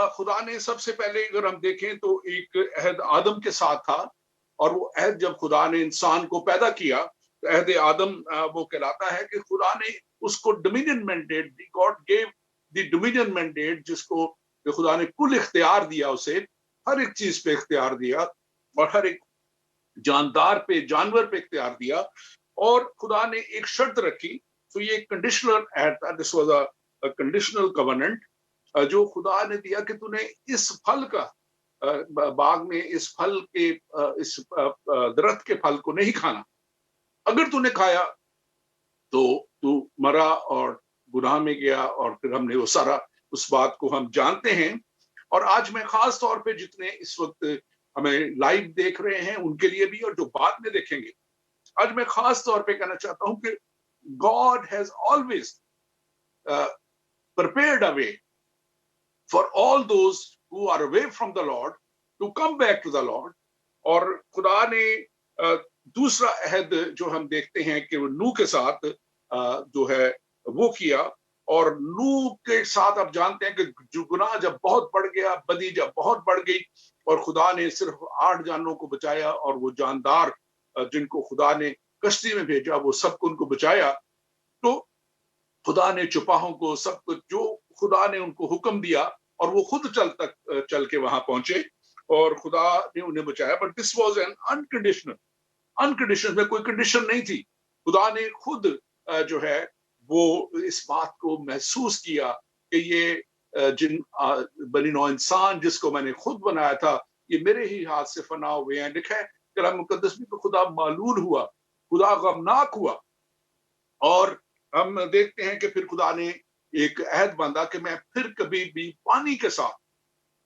खुदा ने सबसे पहले अगर हम देखें तो एक अहद आदम के साथ था, और वो अहद जब खुदा ने इंसान को पैदा किया तो अहद आदम वो कहलाता है कि खुदा ने उसको dominion mandate, God gave the dominion mandate, जिसको खुदा ने कुल इख्तियार दिया, उसे हर एक चीज पे इख्तियार दिया और हर एक जानदार पे, जानवर पे इख्तियार दिया। और खुदा ने एक शर्त रखी, तो ये कंडीशनल अहद था, this was a conditional covenant, जो खुदा ने दिया कि तूने इस फल का, बाग में इस फल के, इस दरख्त के फल को नहीं खाना, अगर तूने खाया तो तू मरा और गुनाह में गया। और फिर हमने वो सारा उस बात को हम जानते हैं। और आज मैं खास तौर पे जितने इस वक्त हमें लाइव देख रहे हैं उनके लिए भी, और जो बाद में देखेंगे, आज मैं खास तौर पे कहना चाहता हूं कि God has always prepared a way for all those who are away from the Lord to come back to the Lord. और खुदा ने दूसरा अहद जो हम देखते हैं कि वो नूह के साथ जो है वो किया, और नूह के साथ आप जानते हैं कि जो गुनाह जब बहुत बढ़ गया, बदी जब बहुत बढ़ गई, और खुदा ने सिर्फ 8 जानों को बचाया, और वो जानदार जिनको खुदा ने कश्ती में भेजा वो सबको उनको बचाया। तो खुदा ने चुपाहों को, सब कुछ जो खुदा ने उनको हुक्म दिया, और वो खुद चल के वहां पहुंचे और खुदा ने उन्हें बचाया। But this was an unconditional में कोई कंडीशन नहीं थी। खुदा ने खुद जो है वो इस बात को महसूस किया कि ये जिन बनी नौ इंसान जिसको मैंने खुद बनाया था, ये मेरे ही हाथ से फना हुए हैं। लिखा है कलाम मुकद्दस में, तो खुदा मालूल हुआ, खुदा गमनाक हुआ। और हम देखते हैं कि फिर खुदा ने एक अहद बांधा कि मैं फिर कभी भी पानी के साथ,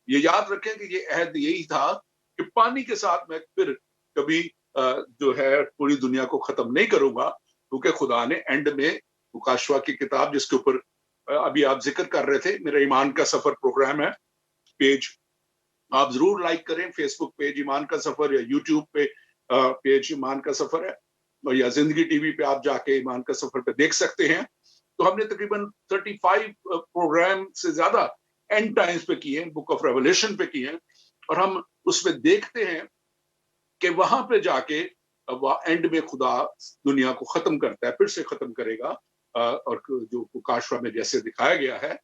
ये याद रखें कि ये अहद यही था कि पानी के साथ मैं फिर कभी जो है पूरी दुनिया को खत्म नहीं करूंगा, क्योंकि खुदा ने एंड में मुकाशवा की किताब, जिसके ऊपर अभी आप जिक्र कर रहे थे, मेरा ईमान का सफर प्रोग्राम है, पेज आप जरूर लाइक करें, फेसबुक पेज ईमान का सफर, या यूट्यूब पे पेज ईमान का सफर है, और या जिंदगी टीवी पे आप जाके ईमान का सफर पे देख सकते हैं। तो हमने तकरीबन 35 प्रोग्राम से ज्यादा एंड टाइम्स पे किए हैं, बुक ऑफ रेवलेशन पे किए हैं, और हम उसमें देखते हैं कि वहां पे जाके एंड में खुदा दुनिया को खत्म करता है, फिर से खत्म करेगा, और जो काशवा में जैसे दिखाया गया है।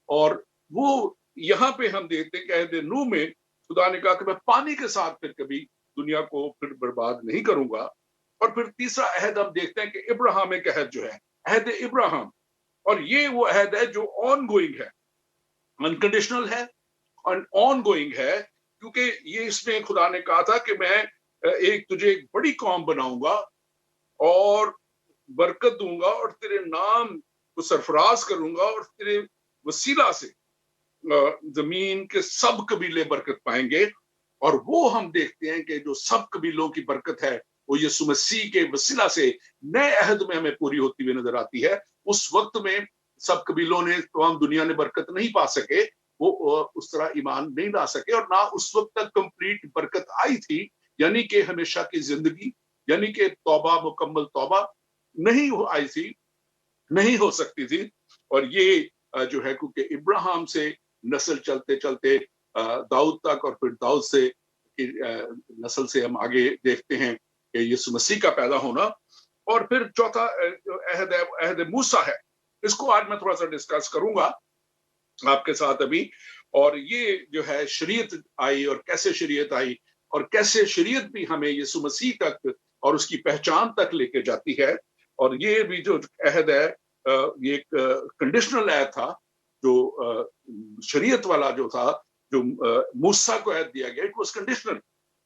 और वो यहाँ पे हम देखते हैं कि अहद नूह में खुदा ने कहा कि मैं पानी के साथ फिर कभी दुनिया को फिर बर्बाद नहीं करूंगा। और फिर तीसरा अहद हम देखते हैं कि इब्राहिम अहद जो है, अहद इब्राहिम, और ये वो अहद है जो ऑन गोइंग है, अनकंडीशनल है और ऑन गोइंग है, क्योंकि ये इसमें खुदा ने कहा था कि मैं तुझे एक बड़ी कौम बनाऊंगा और बरकत दूंगा और तेरे नाम को सरफराज करूंगा, और तेरे वसीला से जमीन के सब कबीले बरकत पाएंगे। और वो हम देखते हैं कि जो सब कबीलों की बरकत है वो यीशु मसीह के वसीला से नए अहद में हमें पूरी होती हुई नजर आती है। उस वक्त में सब कबीलों ने, तमाम दुनिया ने बरकत नहीं पा सके, वो उस तरह ईमान नहीं ला सके, और ना उस वक्त तक कंप्लीट बरकत आई थी, यानी कि हमेशा की जिंदगी, यानी कि तौबा, मुकम्मल तौबा नहीं आई थी, नहीं हो सकती थी। और ये जो है, क्योंकि इब्राहिम से नस्ल चलते चलते दाऊद तक, और फिर दाऊद से नस्ल से हम आगे देखते हैं कि यीशु मसीह का पैदा होना। और फिर चौथा अहद मूसा है, इसको आज मैं थोड़ा सा डिस्कस करूंगा आपके साथ अभी। और ये जो है शरीयत आई, और कैसे शरीयत आई, और कैसे शरीयत भी हमें यीशु मसीह तक और उसकी पहचान तक लेके जाती है। और ये भी जो अहद है, ये एक कंडीशनल अहद था, जो शरीयत वाला जो था, जो मूसा को अहद दिया गया, इट वाज कंडीशनल,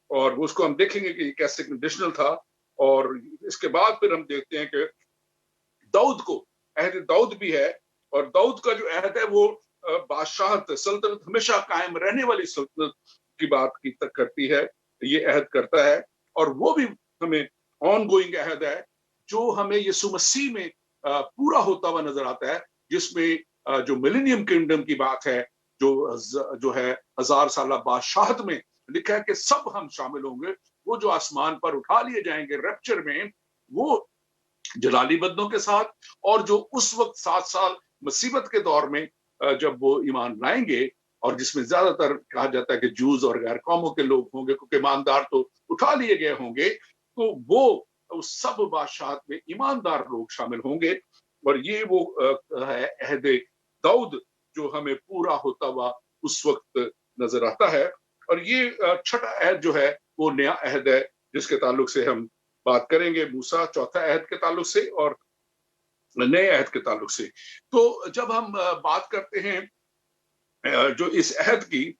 और उसको हम देखेंगे कि कैसे कंडीशनल था। और इसके बाद फिर हम देखते हैं कि दाऊद को अहद दाऊद भी है, और दाऊद का जो अहद है वो बादशाहत, सल्तनत, हमेशा कायम रहने वाली सल्तनत की बात की तक करती है, ये अहद करता है। और वो भी हमें ऑन गोइंग अहद है, जो हमें यीशु मसीह में पूरा होता हुआ नजर आता है, जिसमें जो मिलेनियम किंगडम की बात है, जो है 1000 साल बादशाहत में लिखा है कि सब हम शामिल होंगे। वो जो आसमान पर उठा लिए जाएंगे रैप्चर में, वो जलाली बदनों के साथ, और जो उस वक्त 7 साल मुसीबत के दौर में जब वो ईमान लाएंगे, और जिसमें ज्यादातर कहा जाता है कि जूस और गैर कौमों के लोग होंगे, क्योंकि ईमानदार तो उठा लिए गए होंगे, तो वो उस सब बादशाहत में ईमानदार लोग शामिल होंगे। और ये वो है अहद दाऊद जो हमें पूरा होता हुआ उस वक्त नजर आता है। और ये छठा अहद जो है वो नया अहद है जिसके ताल्लुक से हम बात करेंगे, मूसा चौथा अहद के ताल्लुक से और नए अहद के ताल्लुक से। तो जब हम बात करते हैं जो इस अहद की,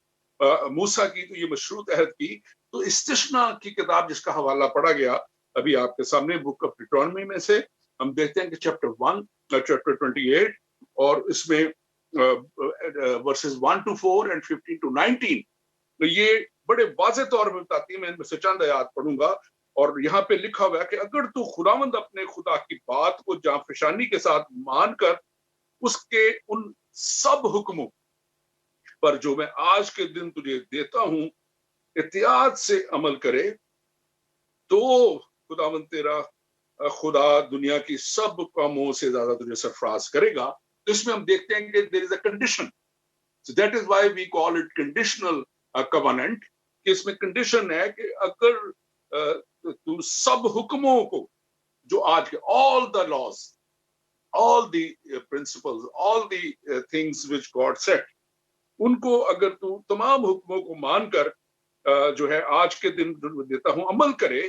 मूसा की, तो ये मशरूत अहद की, तो इस्तिश्ना की किताब जिसका हवाला पढ़ा गया अभी आपके सामने, बुक ऑफ डिट्रॉनमी में से हम देखते हैं कि चैप्टर 1 चैप्टर 28 और इसमें वर्सेस 1 to 4 and 15 to 19, तो ये बड़े वाज़ेह तौर पे बताती है। मैं इनमें से चंद आयत पढ़ूंगा, और यहाँ पे लिखा हुआ है कि अगर तू खुदावंद अपने खुदा की बात को जांफशानी के साथ मानकर उसके उन सब हुक्मों पर जो मैं आज के दिन तुझे देता हूं एहतियात से अमल करे, तो खुदावंद तेरा खुदा दुनिया की सब कौमों से ज्यादा तुझे सरफराज करेगा। तो इसमें हम देखते हैं कि there is a condition, so that is why we call it conditional covenant. इसमें कंडीशन है कि अगर तू सब हुक्मों को जो आज के all the laws, all the principles, all the things which God set, उनको अगर तू तमाम हुक्मों को मानकर जो है आज के दिन देता हूं अमल करे,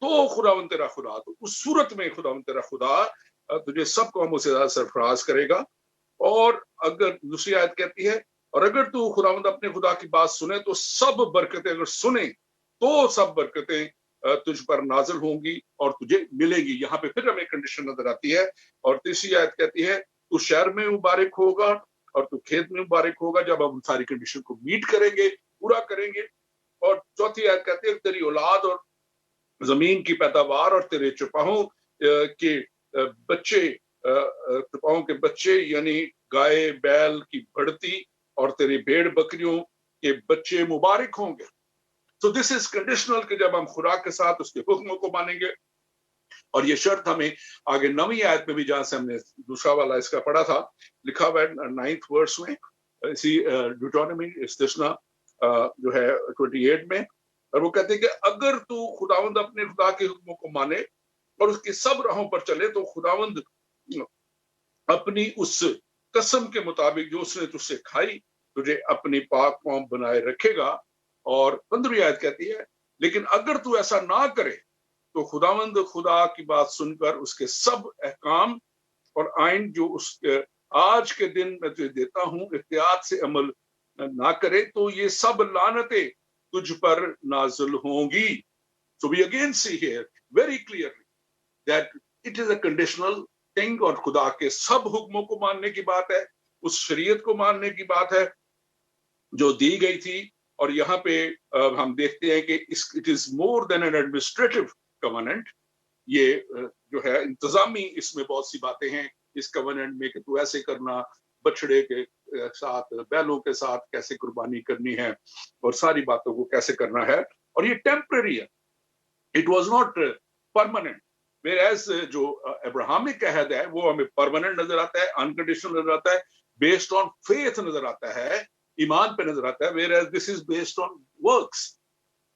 तो खुदावंद तेरा खुदा, तो उस सूरत में खुदावंद तेरा खुदा तुझे सब कौमों से ज्यादा सरफराज करेगा। और अगर दूसरी आयत कहती है, और अगर तू खुदावंद अपने खुदा की बात सुने तो सब बरकतें, अगर सुने तो सब बरकतें तुझ पर नाजिल होंगी और तुझे मिलेगी। यहाँ पे फिर हमें कंडीशन नजर आती है। और तीसरी आयत कहती है, तू शहर में मुबारक होगा और तू खेत में मुबारक होगा, जब हम सारी कंडीशन को मीट करेंगे, पूरा करेंगे। और चौथी आयत कहती है, तेरी औलाद और जमीन की पैदावार और तेरे चुपाहों के बच्चे, चुपाहों के बच्चे यानी गाय बैल की बढ़ती और तेरी भेड़ बकरियों के बच्चे मुबारक होंगे। So this is conditional कि जब हम खुराक के साथ उसके हुक्मों को मानेंगे। और ये शर्त हमें आगे 9वीं आयत में भी, जहां से हमने दूसरा वाला इसका पढ़ा था, लिखा हुआ है 9th वर्स में, इसी ड्यूटोनॉमी इस्तिस्ना जो है 28 में। और वो कहते हैं कि अगर तू खुदावंद अपने खुदा के हुक्मों को माने और उसकी सब राहों पर चले, तो खुदावंद अपनी उस कसम के मुताबिक जो उसने तुझसे खाई तुझे अपनी पाक कौम बनाए रखेगा। और 15वीं आयत कहती है, लेकिन अगर तू ऐसा ना करे तो खुदावंद खुदा की बात सुनकर उसके सब अहकाम और आइन जो उसके आज के दिन मैं तुझे देता हूं एहतियात से अमल ना करे, तो ये सब लानतें तुझ पर नाजिल होंगी। So we again see here very clearly that it is a conditional thing, और खुदा के सब हुक्मों को मानने की बात है, उस शरीयत को मानने की बात है जो दी गई थी। और यहाँ पे हम देखते हैं कि it is more than N administrative covenant. ये जो है इंतजामी, इसमें बहुत सी बातें हैं इस कवनेंट में कि तू ऐसे करना, बछड़े के साथ बैलों के साथ कैसे कुर्बानी करनी है और सारी बातों को कैसे करना है। और ये टेम्पररी है, it was not permanent. Whereas जो अब्राहमिक अहद है वो हमें परमानेंट नजर आता है, अनकंडीशनल नजर आता है, बेस्ड ऑन फेथ नजर आता है, ईमान पे नजर आता है। Whereas this is based on works,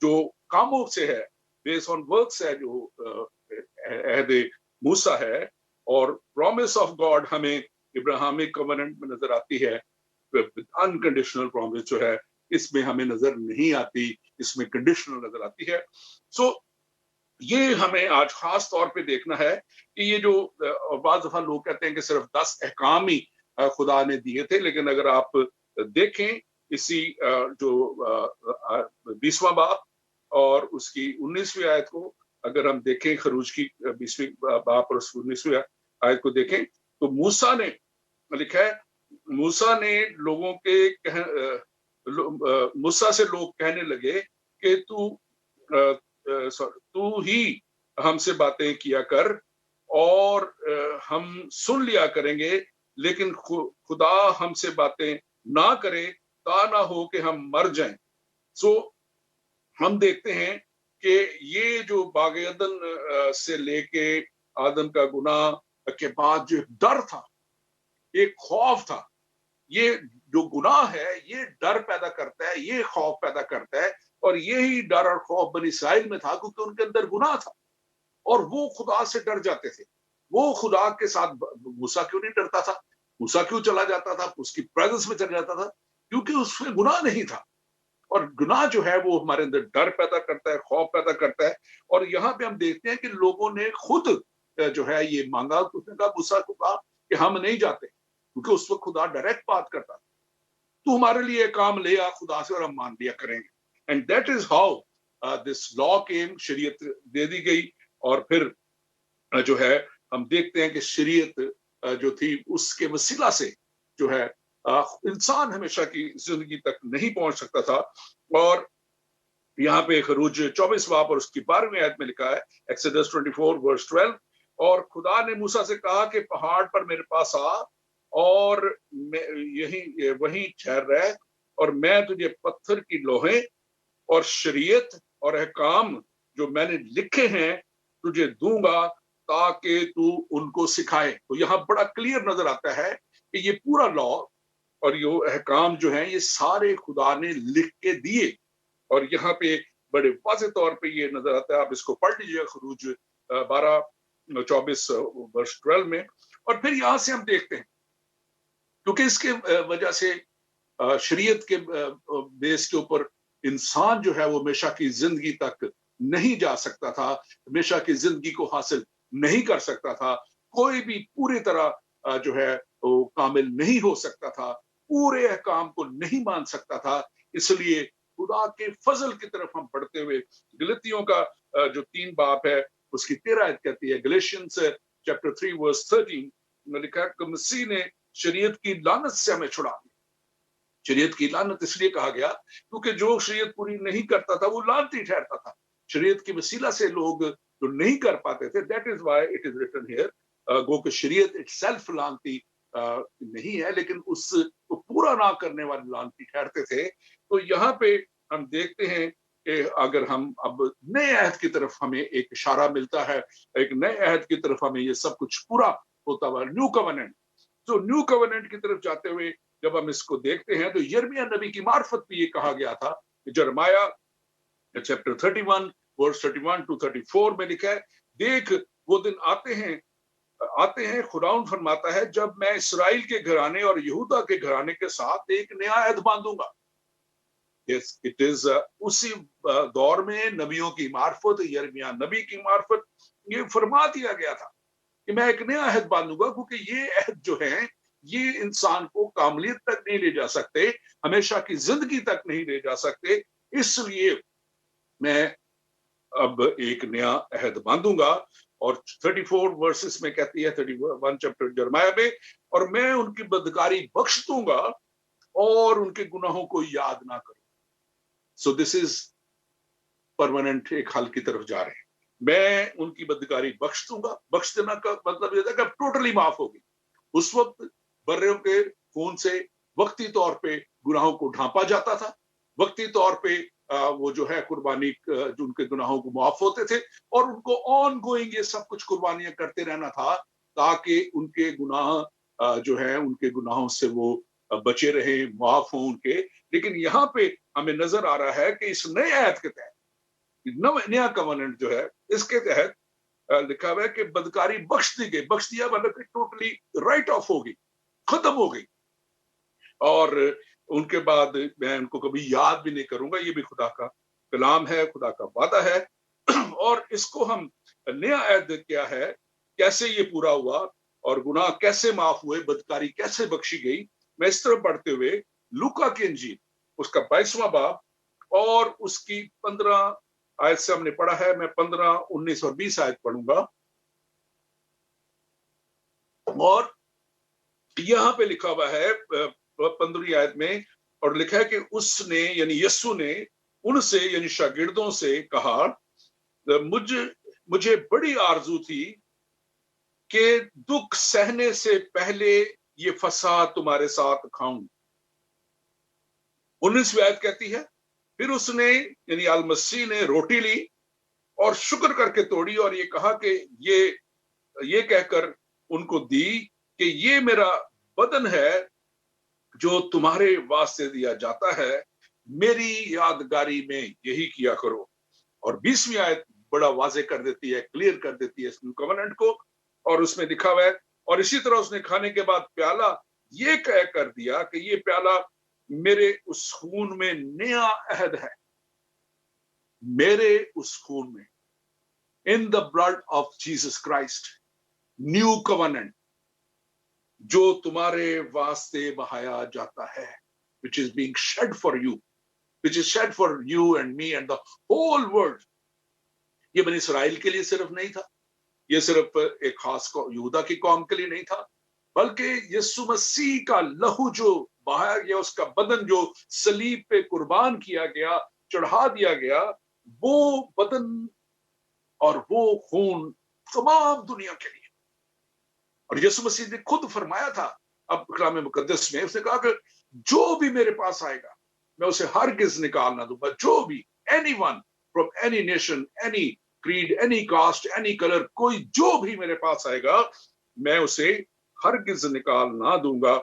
जो कामों से है, बेस्ड ऑन वर्क्स है जो अहद मूसा है। और प्रॉमिस ऑफ गॉड हमें इब्राहिमिक कवनेंट में नजर आती है, अनकंडीशनल प्रॉमिस जो है इसमें हमें नजर नहीं आती, इसमें कंडीशनल नजर आती है। सो ये हमें आज खास तौर पे देखना है कि ये जो, और बाज़ दफा लोग कहते हैं कि सिर्फ 10 अहकाम ही खुदा ने दिए थे, लेकिन अगर आप देखें इसी जो 20वां बाब और उसकी 19वीं आयत को अगर हम देखें, खरूज की 20वीं बाब और 19वीं आयत को देखें, तो मूसा ने लिखा है, मूसा ने लोगों के मूसा से लोग कहने लगे कि तू ही हमसे बातें किया कर और हम सुन लिया करेंगे, लेकिन खुदा हमसे बातें ना करे खुदा ना हो कि हम मर जाएं। सो हम देखते हैं कि ये जो बाग अदन से लेके आदम का गुनाह के बाद जो डर था, एक खौफ था, ये जो गुनाह है ये डर पैदा करता है, ये खौफ पैदा करता है, और यही डर और खौफ बनी इसराइल में था क्योंकि उनके अंदर गुनाह था और वो खुदा से डर जाते थे। वो खुदा के साथ मूसा क्यों नहीं डरता था? मूसा क्यों चला जाता था, उसकी प्रेजेंस में चला जाता था? क्योंकि उसमें गुनाह नहीं था। और गुनाह जो है वो हमारे अंदर डर पैदा करता है, खौफ पैदा करता है। और यहाँ पे हम देखते हैं कि लोगों ने खुद जो है ये मांगा, उसने कहा, मूसा को कहा कि हम नहीं जाते, क्योंकि उस वक्त खुदा डायरेक्ट बात करता था, तू हमारे लिए काम ले आ खुदा से और हम मान लिया करेंगे। And that is how this law came, शरीयत दे दी गई। और फिर जो है हम देखते हैं कि शरीयत जो थी उसके वसीला से जो है इंसान हमेशा की जिंदगी तक नहीं पहुंच सकता था। और यहाँ पे खरूज 24 बाब और उसकी 12वीं आयत में लिखा है, एक्सोडस 24:12, और खुदा ने मूसा से कहा कि पहाड़ पर मेरे पास आ और वहीं ठहर रह, और मैं तुझे पत्थर की लोहे और शरीयत और अहकाम जो मैंने लिखे हैं तुझे दूंगा ताकि तू उनको सिखाए। तो यहाँ बड़ा क्लियर नजर आता है कि ये पूरा लॉ और ये अहकाम जो है ये सारे खुदा ने लिख के दिए। और यहाँ पे बड़े वाज़ेह तौर पे ये नजर आता है, आप इसको पढ़ लीजिए खरूज 12:24 में। और फिर यहाँ से हम देखते हैं, क्योंकि इसके वजह से शरीयत के बेस के ऊपर इंसान जो है वो हमेशा की जिंदगी तक नहीं जा सकता था, हमेशा की जिंदगी को हासिल नहीं कर सकता था, कोई भी पूरी तरह जो है वो कामिल नहीं हो सकता था, पूरे अहकाम को नहीं मान सकता था। इसलिए खुदा के फजल की तरफ हम बढ़ते हुए गलतियों का जो 3 बाब है उसकी 13 आयत कहती है, गलेशियंस चैप्टर 3:13 में लिखा है कि मसीह ने शरीयत की लानत से हमें छुड़ा दिया। शरीयत की लानत इसलिए कहा गया क्योंकि जो शरीयत पूरी नहीं करता था वो लानती ठहरता था। शरीयत की वसीला से लोग जो नहीं कर पाते थे, that is why it is written here, गो कि शरीयत इटसेल्फ लानती नहीं है, लेकिन उस पूरा ना करने वाले लानती ठहरते थे। तो यहाँ पे हम देखते हैं कि अगर हम अब नए अहद की तरफ हमें एक इशारा मिलता है, एक नए अहद की तरफ हमें ये सब कुछ पूरा होता हुआ, न्यू कवेनेंट। तो न्यू कवेनेंट की तरफ जाते हुए जब हम इसको देखते हैं तो यिर्मयाह नबी की मार्फत भी ये कहा गया था, यिर्मयाह चैप्टर 31:31-34 में लिखा है, देख वो दिन आते हैं खुदाउन फरमाता है जब मैं इस्राएल के घराने और यहूदा के घराने के साथ एक नया अहद बांधूंगा। यस, इट इज उसी दौर में नबियों की मार्फत, यिर्मयाह नबी की मार्फत ये फरमा दिया गया था कि मैं एक नया अहद बांधूंगा, क्योंकि ये अहद जो है ये इंसान को कामलियत तक नहीं ले जा सकते, हमेशा की जिंदगी तक नहीं ले जा सकते। इसलिए मैं अब एक नया अहद बांधूंगा। और 34 वर्सेस में कहती है, 31 चैप्टर यिर्मयाह में, और मैं उनकी बदकारी बख्श दूंगा और उनके गुनाहों को याद ना करूं। सो दिस इज परमानेंट, एक हल की तरफ जा रहे हैं। मैं उनकी बदकारी बख्श दूंगा। बख्श देना का मतलब यह था कि टोटली माफ होगी। उस वक्त बर्रों के खून से वक्ती तौर पे गुनाहों को ढांपा जाता था, वक्ती तौर पे वो जो है कुर्बानी जो उनके गुनाहों को माफ होते थे, और उनको ऑन गोइंग ये सब कुछ कुर्बानियां करते रहना था ताकि उनके गुनाह जो है उनके गुनाहों से वो बचे रहे, माफ हो उनके। लेकिन यहाँ पे हमें नजर आ रहा है कि इस नए अहद के तहत, नया कवेनेंट जो है इसके तहत लिखा हुआ है कि बदकारी बख्श दी गई। बख्श दिया मतलब कि टोटली राइट ऑफ हो गई, खत्म हो गई, और उनके बाद मैं उनको कभी याद भी नहीं करूंगा। ये भी खुदा का कलाम है, खुदा का वादा है। और इसको हम नया अहद क्या है, कैसे ये पूरा हुआ और गुनाह कैसे माफ हुए, बदकारी कैसे बख्शी गई, मैं इस तरह पढ़ते हुए लूका की इंजील उसका 22वां बाब और उसकी 15 आयत से हमने पढ़ा है, मैं 15, 19 और 20 आयत पढ़ूंगा। और यहाँ पे लिखा हुआ है 15वीं आयत में, और लिखा है कि उसने यानी यीशु ने उनसे यानी शागिर्दों से कहा, मुझे बड़ी आरजू थी कि दुख सहने से पहले ये फसह तुम्हारे साथ खाऊं। 19वीं आयत कहती है, फिर उसने यानी अल मसीह ने रोटी ली और शुक्र करके तोड़ी और ये कहा कि ये कहकर उनको दी कि ये मेरा बदन है जो तुम्हारे वास्ते दिया जाता है, मेरी यादगारी में यही किया करो। और 20वीं आयत बड़ा वाजे कर देती है, क्लियर कर देती है इस न्यू कवेनेंट को, और उसमें लिखा हुआ है, और इसी तरह उसने खाने के बाद प्याला ये कह कर दिया कि ये प्याला मेरे उस खून में नया अहद है, मेरे उस खून में, in the blood of Jesus Christ, new covenant, जो तुम्हारे वास्ते बहाया जाता है, which is being shed for you, which is shed for you and me and the whole world. ये बनी इसराइल के लिए सिर्फ नहीं था, ये सिर्फ एक खास यहूदा की कौम के लिए नहीं था, बल्कि यीशु मसीह का लहू जो बहाया गया, उसका बदन जो सलीब पे कुर्बान किया गया, चढ़ा दिया गया, वो बदन और वो खून तमाम दुनिया के लिए। और यीशु मसीह ने खुद फरमाया था अब कलाम मुकद्दस में, उसने कहा कि जो भी मेरे पास आएगा मैं उसे हरगिज निकाल ना दूंगा। जो भी, anyone from any nation, any creed, any caste, any colour, कोई जो भी मेरे पास आएगा मैं उसे हरगिज निकाल ना दूंगा।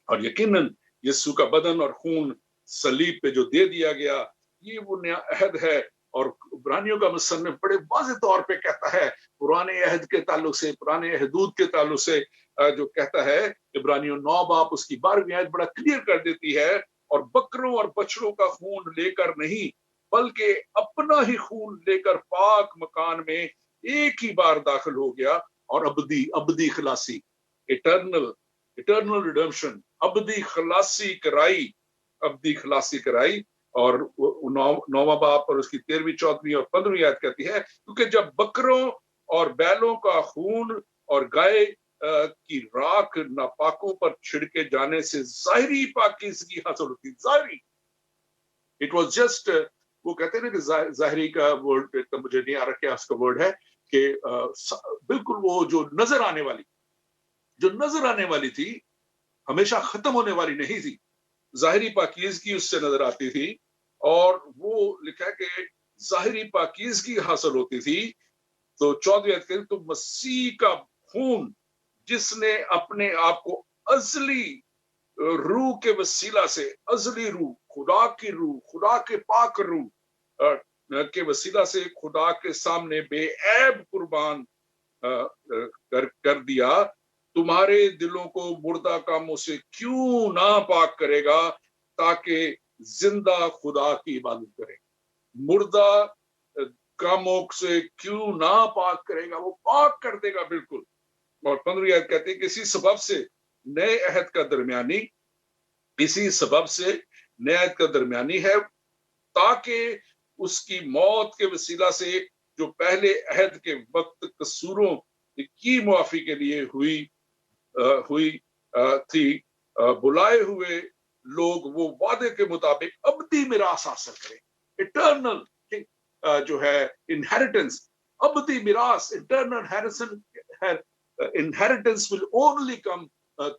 और यकीनन यीशु का बदन और खून सलीब पे जो दे दिया गया, ये वो नया अहद है। और इब्रानियों का मुसन्निफ बड़े वाज़ेह तौर पे कहता है पुराने अहद के ताल्लुक से, पुराने अहदूद के ताल्लुक से, जो कहता है इब्रानियों 9 बाब उसकी 12वीं आयत बड़ा क्लियर कर देती है, और बकरों और बछड़ों का खून लेकर नहीं बल्कि अपना ही खून लेकर पाक मकान में एक ही बार दाखिल हो गया, और अबदी खलासी, इटर्नल रिडेम्पशन, अबदी खलासी कराई। और 9वां बाब और उसकी 13वीं, 14वीं और 15वीं आयत कहती है, क्योंकि जब बकरों और बैलों का खून और गाय की राख नापाकों पर छिड़के जाने से जाहिरी पाकीज़गी हासिल होती। जाहिरी, इट वाज जस्ट, वो कहते हैं ना कि जाहिरी का वर्ड एकदम मुझे नहीं आ रहा क्या उसका वर्ड है, कि बिल्कुल वो जो नजर आने वाली थी, हमेशा खत्म होने वाली नहीं थी। जाहिरी पाकीज़गी उससे नजर आती थी, और वो लिखा है कि जाहिरी पाकीज़गी हासिल होती थी। तो 14वीं आयत कहती, तो मसीह का खून जिसने अपने आप को अज़ली रूह के वसीला से, अज़ली रूह, खुदा की रूह, खुदा के पाक रूह के वसीला से खुदा के सामने बेऐब कुर्बान कर दिया, तुम्हारे दिलों को मुर्दा कामों से क्यों ना पाक करेगा, ताकि जिंदा खुदा की इबादत करें। मुर्दा कामों से क्यों ना पाक करेगा, वो पाक कर देगा बिल्कुल। और 15वीं आयत कहती है कि इसी सबब से नए अहद का दरमियानी है, ताकि उसकी मौत के वसीला से जो पहले अहद के वक्त कसूरों की मुआफी के लिए हुई थी, बुलाए हुए लोग वो वादे के मुताबिक अबदी मिरास हासिल करें। इटर्नल जो है इनहेरिटेंस, अबदी मिरास, eternal inheritance will only come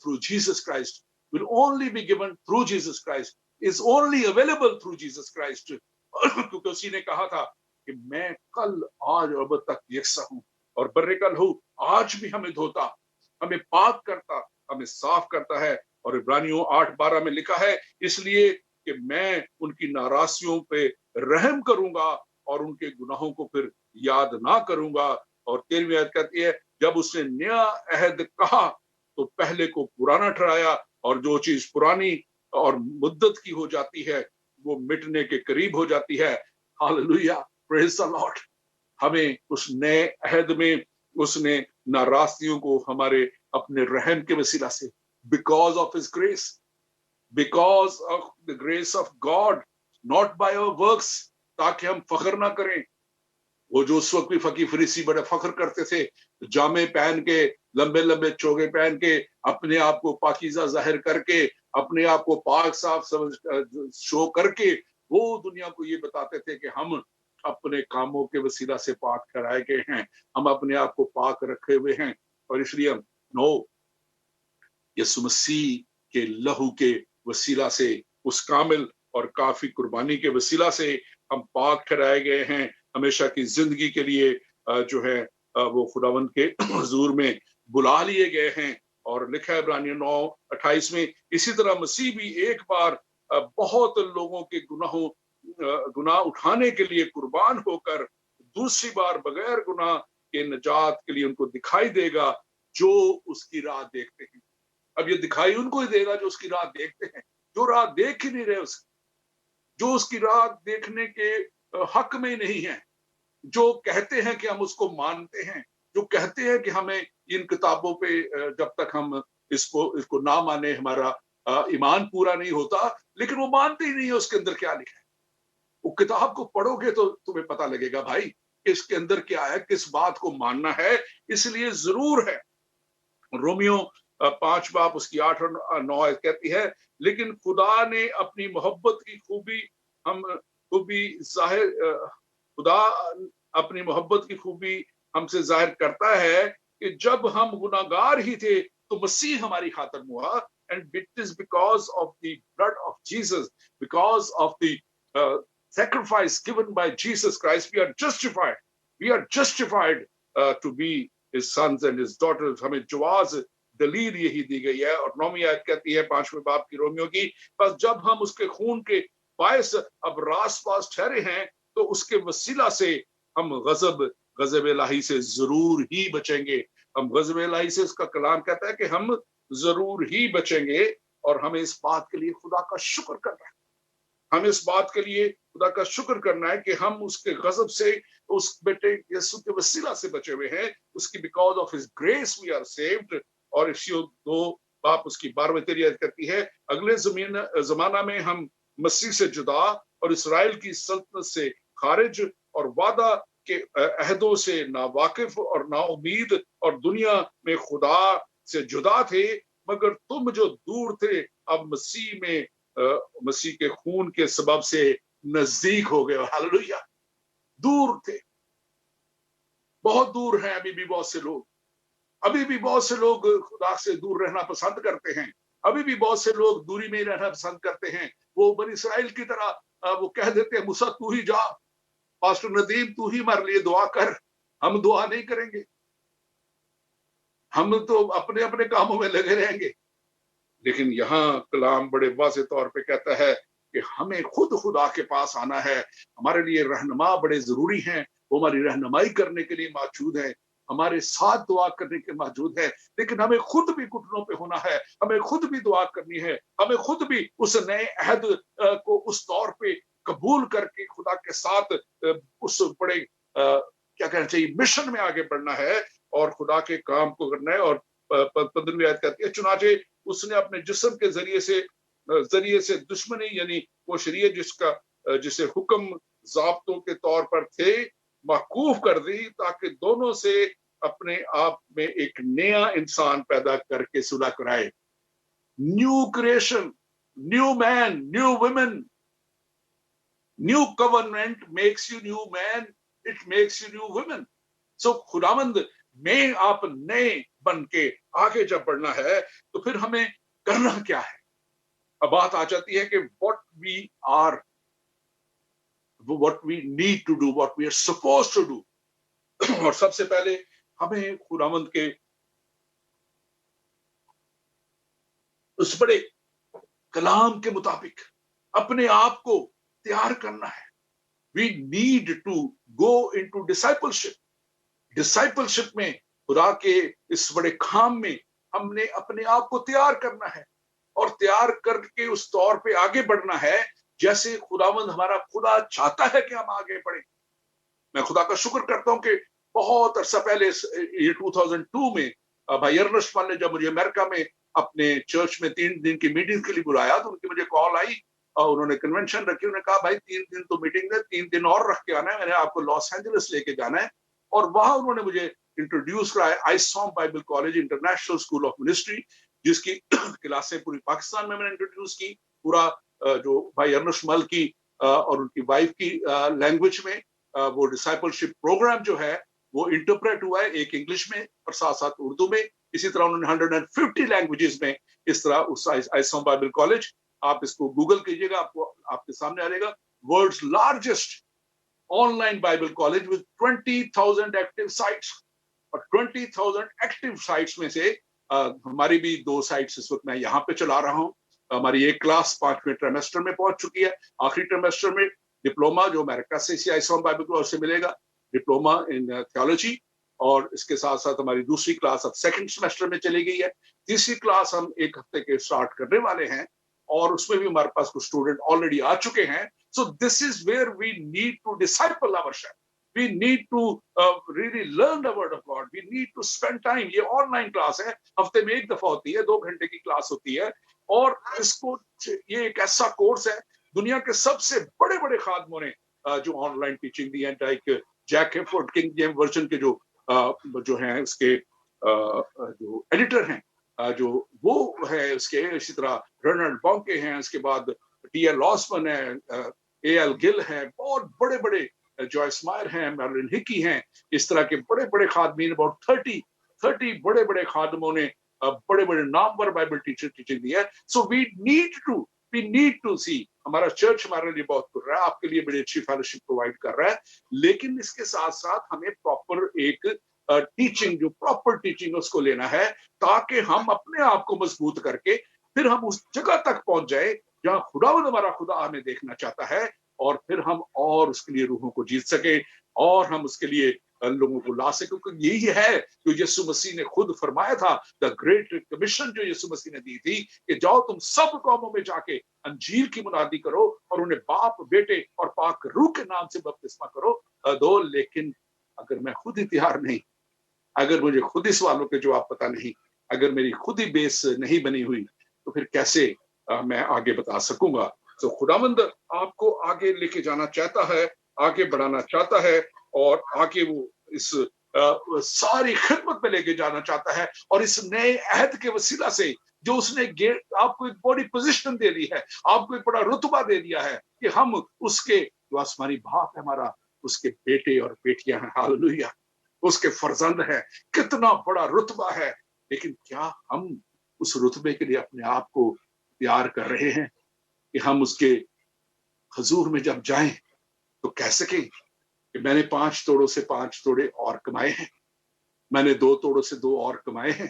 through Jesus Christ, will only be given through Jesus Christ, is only available through Jesus Christ. क्योंकि उसी ने कहा था कि मैं कल, आज और अब तक यकसा हूं, और बर्रेकल हूं, आज भी हमें धोता, हमें पाक करता, हमें साफ करता है। और इब्रानियों 8:12 में लिखा है, इसलिए कि मैं उनकी नाराजियों पे रहम करूंगा और उनके गुनाहों को फिर याद ना करूंगा। और 13वीं आयत कहती है, जब उसने नया अहद कहा तो पहले को पुराना ठहराया, और जो चीज पुरानी और मुद्दत की हो जाती है वो मिटने के करीब हो जाती है। Hallelujah, praise the Lord. हमें उस नए अहद में उसने नाराजियों को हमारे अपने रहम के वसीला से, because of his grace, because of the grace of God, not by our works, ताकि हम फख्र ना करें। वो जो उस वक्त भी फकीर फरीसी बड़े फख्र करते थे, जामे पहन के, लंबे लंबे चोगे पहन के, अपने आप को पाकीज़ा जाहिर करके, अपने आप को पाक साफ समझ शो करके, वो दुनिया को ये बताते थे कि हम अपने कामों के वसीला से पाक ठहराए गए हैं, हम अपने आप को पाक रखे हुए हैं। और इसलिए नो, यीशु मसीह के लहू के वसीला से उस कामिल और काफी कुर्बानी के वसीला से हम पाक ठहराए गए हैं, हमेशा की जिंदगी के लिए जो है वो खुदावंद के हुजूर में बुला लिए गए हैं। और लिखा है इब्रानियों 9:28 में, इसी तरह मसीह भी एक बार बहुत लोगों के गुनाह उठाने के लिए कुर्बान होकर दूसरी बार बगैर गुनाह के नजात के लिए उनको दिखाई देगा जो उसकी राह देखते हैं। अब ये दिखाई उनको ही देगा जो उसकी राह देखते हैं, जो राह देख ही नहीं रहे उसकी, जो उसकी राह देखने के हक में नहीं है, जो कहते हैं कि हम उसको मानते हैं, जो कहते हैं कि हमें इन किताबों पे जब तक हम इसको ना माने हमारा ईमान पूरा नहीं होता, लेकिन वो मानते ही नहीं है उसके अंदर क्या लिखा है। वो किताब को पढ़ोगे तो तुम्हें पता लगेगा भाई इसके अंदर क्या है, किस बात को मानना है। इसलिए जरूर है, रोमियो 5 बाब उसकी 8 और 9 कहती है, लेकिन खुदा ने अपनी मोहब्बत की खुदा अपनी मोहब्बत की खूबी हमसे जाहिर करता है कि जब हम गुनाहगार ही थे तो मसीह हमारी खातिर हुआ, and it is because of the blood of Jesus, because of the sacrifice given by Jesus Christ, we are justified. We are justified to be his sons and his daughters. हमें जवाज दलील यही दी गई है। और 9वीं आयत कहती है 5वें बाब की रोमियो की, बस जब हम उसके खून के बायस अब रास पास ठहरे हैं तो उसके वसीला से हम गजब इलाही से जरूर ही बचेंगे। हम गजब इलाही से, इसका कलाम कहता है कि हम जरूर ही बचेंगे। और हमें इस बात के लिए खुदा का शुक्र करना है, हमें इस बात के लिए खुदा का शुक्र करना है कि हम उसके गजब से, उस बेटे यीशु के वसीला से बचे हुए हैं। उसकी because of his grace we are saved. और इफिसियों 2 बाब उसकी 12-13 आयत कहती है, अगले जमाना में हम मसीह से जुदा और इसराइल की सल्तनत से खारिज और वादा के अहदों से नावाकिफ और नाउमीद और दुनिया में खुदा से जुदा थे, मगर तुम जो दूर थे अब मसीह के खून के सबब से नजदीक हो गए। हालेलुया। दूर थे, बहुत दूर हैं अभी भी बहुत से लोग, अभी भी बहुत से लोग खुदा से दूर रहना पसंद करते हैं, अभी भी बहुत से लोग दूरी में रहना पसंद करते हैं। वो बनी इसराइल की तरह वो कह देते हैं, मूसा तू ही जा, पास्टर नदीम तू ही हमारे लिए दुआ कर, हम दुआ नहीं करेंगे, हम तो अपने अपने कामों में लगे रहेंगे। लेकिन यहाँ कलाम बड़े वाज़े तौर पे कहता है कि हमें खुद खुदा के पास आना है। हमारे लिए रहनुमा बड़े जरूरी हैं, वो हमारी रहनुमाई करने के लिए मौजूद है, हमारे साथ दुआ करने के मौजूद है। लेकिन हमें खुद भी घुटनों पे होना है, हमें खुद भी दुआ करनी है, हमें खुद भी उस नए अहद को उस तौर पे कबूल करके खुदा के साथ उस बड़े क्या कहना चाहिए मिशन में आगे बढ़ना है और खुदा के काम को करना है। और 15वीं आयत कहती है, चुनाचे उसने अपने जिस्म के जरिए से दुश्मनी यानी वो शरीयत जिसे हुक्म ज़ाब्तों के तौर पर थे मौकूफ कर दी, ताकि दोनों से अपने आप में एक नया इंसान पैदा करके सुलह कराए। New creation, new man, new women, new covenant makes you new man, it makes you new women. So खुदावंद में आप नए बन के आगे जब बढ़ना है तो फिर हमें करना क्या है। अब बात आ जाती है कि what we need to do, what we are supposed to do। और सबसे पहले हमें खुदावंद के उस बड़े कलाम के मुताबिक अपने आप को तैयार करना है। We need to go into discipleship। Discipleship में, खुदा के इस बड़े काम में हमने अपने आप को तैयार करना है और तैयार करके उस तौर पे आगे बढ़ना है जैसे खुदावंद हमारा खुदा चाहता है कि हम आगे बढ़े। मैं खुदा का शुक्र करता हूं कि बहुत अरसा पहले ये 2002 में भाई अर्नस्ट ने जब मुझे अमेरिका में अपने चर्च में 3 दिन की मीटिंग के लिए बुलाया तो उनकी मुझे कॉल आई और उन्होंने कन्वेंशन रखी। उन्होंने कहा भाई 3 दिन तो मीटिंग है, 3 दिन और रख के आना है, मैंने आपको लॉस एंजलिस लेके जाना है। और वहां उन्होंने मुझे इंट्रोड्यूस कराया ISOM Bible college international school of ministry, जिसकी क्लासें पूरी पाकिस्तान में मैंने इंट्रोड्यूस की। पूरा जो भाई अर्नस्ट मल की और उनकी वाइफ की लैंग्वेज में वो डिसाइपलशिप प्रोग्राम जो है वो इंटरप्रेट हुआ है, एक इंग्लिश में और साथ साथ उर्दू में। इसी तरह उन्होंने 150 लैंग्वेजेस में इस तरह उस आइसॉम बाइबल कॉलेज آپ اس کو گوگل کیجیے گا, آپ کے سامنے آ جائے گا. World's largest online Bible college with 20,000 active sites. اور 20,000 ایکٹیو سائٹس میں سے ہماری بھی 2 سائٹس اس وقت میں یہاں پہ چلا رہا ہوں. ہماری ایک کلاس 5ویں ٹریمسٹر میں پہنچ چکی ہے. آخری ٹریمسٹر میں ڈپلوما جو امریکہ سے CI Sound بائبل کالج سے ملے گا, ڈپلوما ان تھیولوجی, اور اس کے ساتھ ساتھ ہماری دوسری کلاس اب 2nd سیمسٹر میں چلی گئی ہے. تیسری کلاس ہم 1 ہفتے کے سٹارٹ کرنے والے ہیں, اور اس میں بھی ہمارے پاس کچھ اسٹوڈنٹ آلریڈی آ چکے ہیں. So this is where we need to disciple ourselves. We need to really learn the word of God. We need to spend time. یہ آن لائن کلاس ہے, ہفتے میں 1 دفعہ ہوتی ہے, 2 گھنٹے کی کلاس ہوتی ہے, اور اس کو یہ ایک ایسا کورس ہے. دنیا کے سب سے بڑے بڑے خادموں نے جو آن لائن ٹیچنگ دی ہے, like Jack Hayford King James version کے جو ہیں اس کے جو ایڈیٹر ہیں, جو وہ ہے اس کے, اسی طرح رنلڈ بونکے ہیں, اس کے بعد T.L. لاسمن ہے, A.L. گل ہیں, بہت بڑے بڑے, جوائس مائر ہیں, میرلن ہکی ہیں, اس طرح کے بڑے بڑے خادمین, اباؤٹ 30 بڑے بڑے خادموں نے بڑے بڑے نامور بائبل ٹیچنگ دی ہے. سو وی نیڈ ٹو سی. ہمارا چرچ ہمارے لیے بہت کر رہا ہے, آپ کے لیے بڑی اچھی فیلوشپ پرووائڈ کر رہا ہے, لیکن اس کے ساتھ ساتھ ہمیں پراپر ایک ٹیچنگ, جو پراپر ٹیچنگ اس کو لینا ہے, تاکہ ہم اپنے آپ کو مضبوط کر کے پھر ہم اس جگہ تک پہنچ جائے جہاں خداوند ہمارا خدا ہمیں دیکھنا چاہتا ہے, اور پھر ہم اور اس کے لیے روحوں کو جیت سکیں, اور ہم اس کے لیے لوگوں کو لا سکیں. کیونکہ یہی ہے جو یسوع مسیح نے خود فرمایا تھا, دا گریٹ کمیشن جو یسوع مسیح نے دی تھی, کہ جاؤ تم سب قوموں میں جا کے انجیل کی منادی کرو, اور انہیں باپ, بیٹے اور پاک روح کے نام سے بپتسمہ دو. لیکن اگر میں خود ہی تیار نہیں, اگر مجھے خود ہی سوالوں کے جواب پتہ نہیں, اگر میری خود ہی بیس نہیں بنی ہوئی, تو پھر کیسے میں آگے بتا سکوں گا. تو خداوند آپ کو آگے لے کے جانا چاہتا ہے, آگے بڑھانا چاہتا ہے, اور آگے وہ اس ساری خدمت میں لے کے جانا چاہتا ہے. اور اس نئے عہد کے وسیلہ سے جو اس نے آپ کو ایک بڑی پوزیشن دے دی ہے, آپ کو ایک بڑا رتبہ دے دیا ہے, کہ ہم اس کے جو آسمانی باپ ہے ہمارا, اس کے بیٹے اور بیٹیاں ہیں, ہاللویا, اس کے فرزند ہیں. کتنا بڑا رتبہ ہے, لیکن کیا ہم اس رتبے کے لیے اپنے آپ کو تیار کر رہے ہیں, کہ ہم اس کے حضور میں جب جائیں تو کہہ سکیں کہ میں نے 5 توڑوں سے 5 توڑے اور کمائے ہیں, میں نے 2 توڑوں سے 2 اور کمائے ہیں,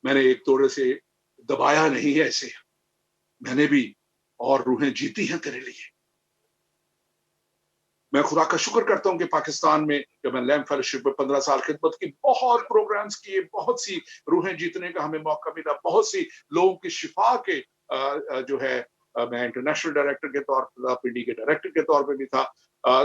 میں نے 1 توڑے سے دبایا نہیں ہے اسے, میں نے بھی اور روحیں جیتی ہیں تیرے لیے. میں خدا کا شکر کرتا ہوں کہ پاکستان میں جب میں لیمپ فیلوشپ میں 15 سال خدمت کی, بہت پروگرامز کیے, بہت سی روحیں جیتنے کا ہمیں موقع ملا, بہت سی لوگوں کی شفا کے جو ہے, میں انٹرنیشنل ڈائریکٹر کے طور پر, PD کے ڈائریکٹر کے طور پہ بھی تھا,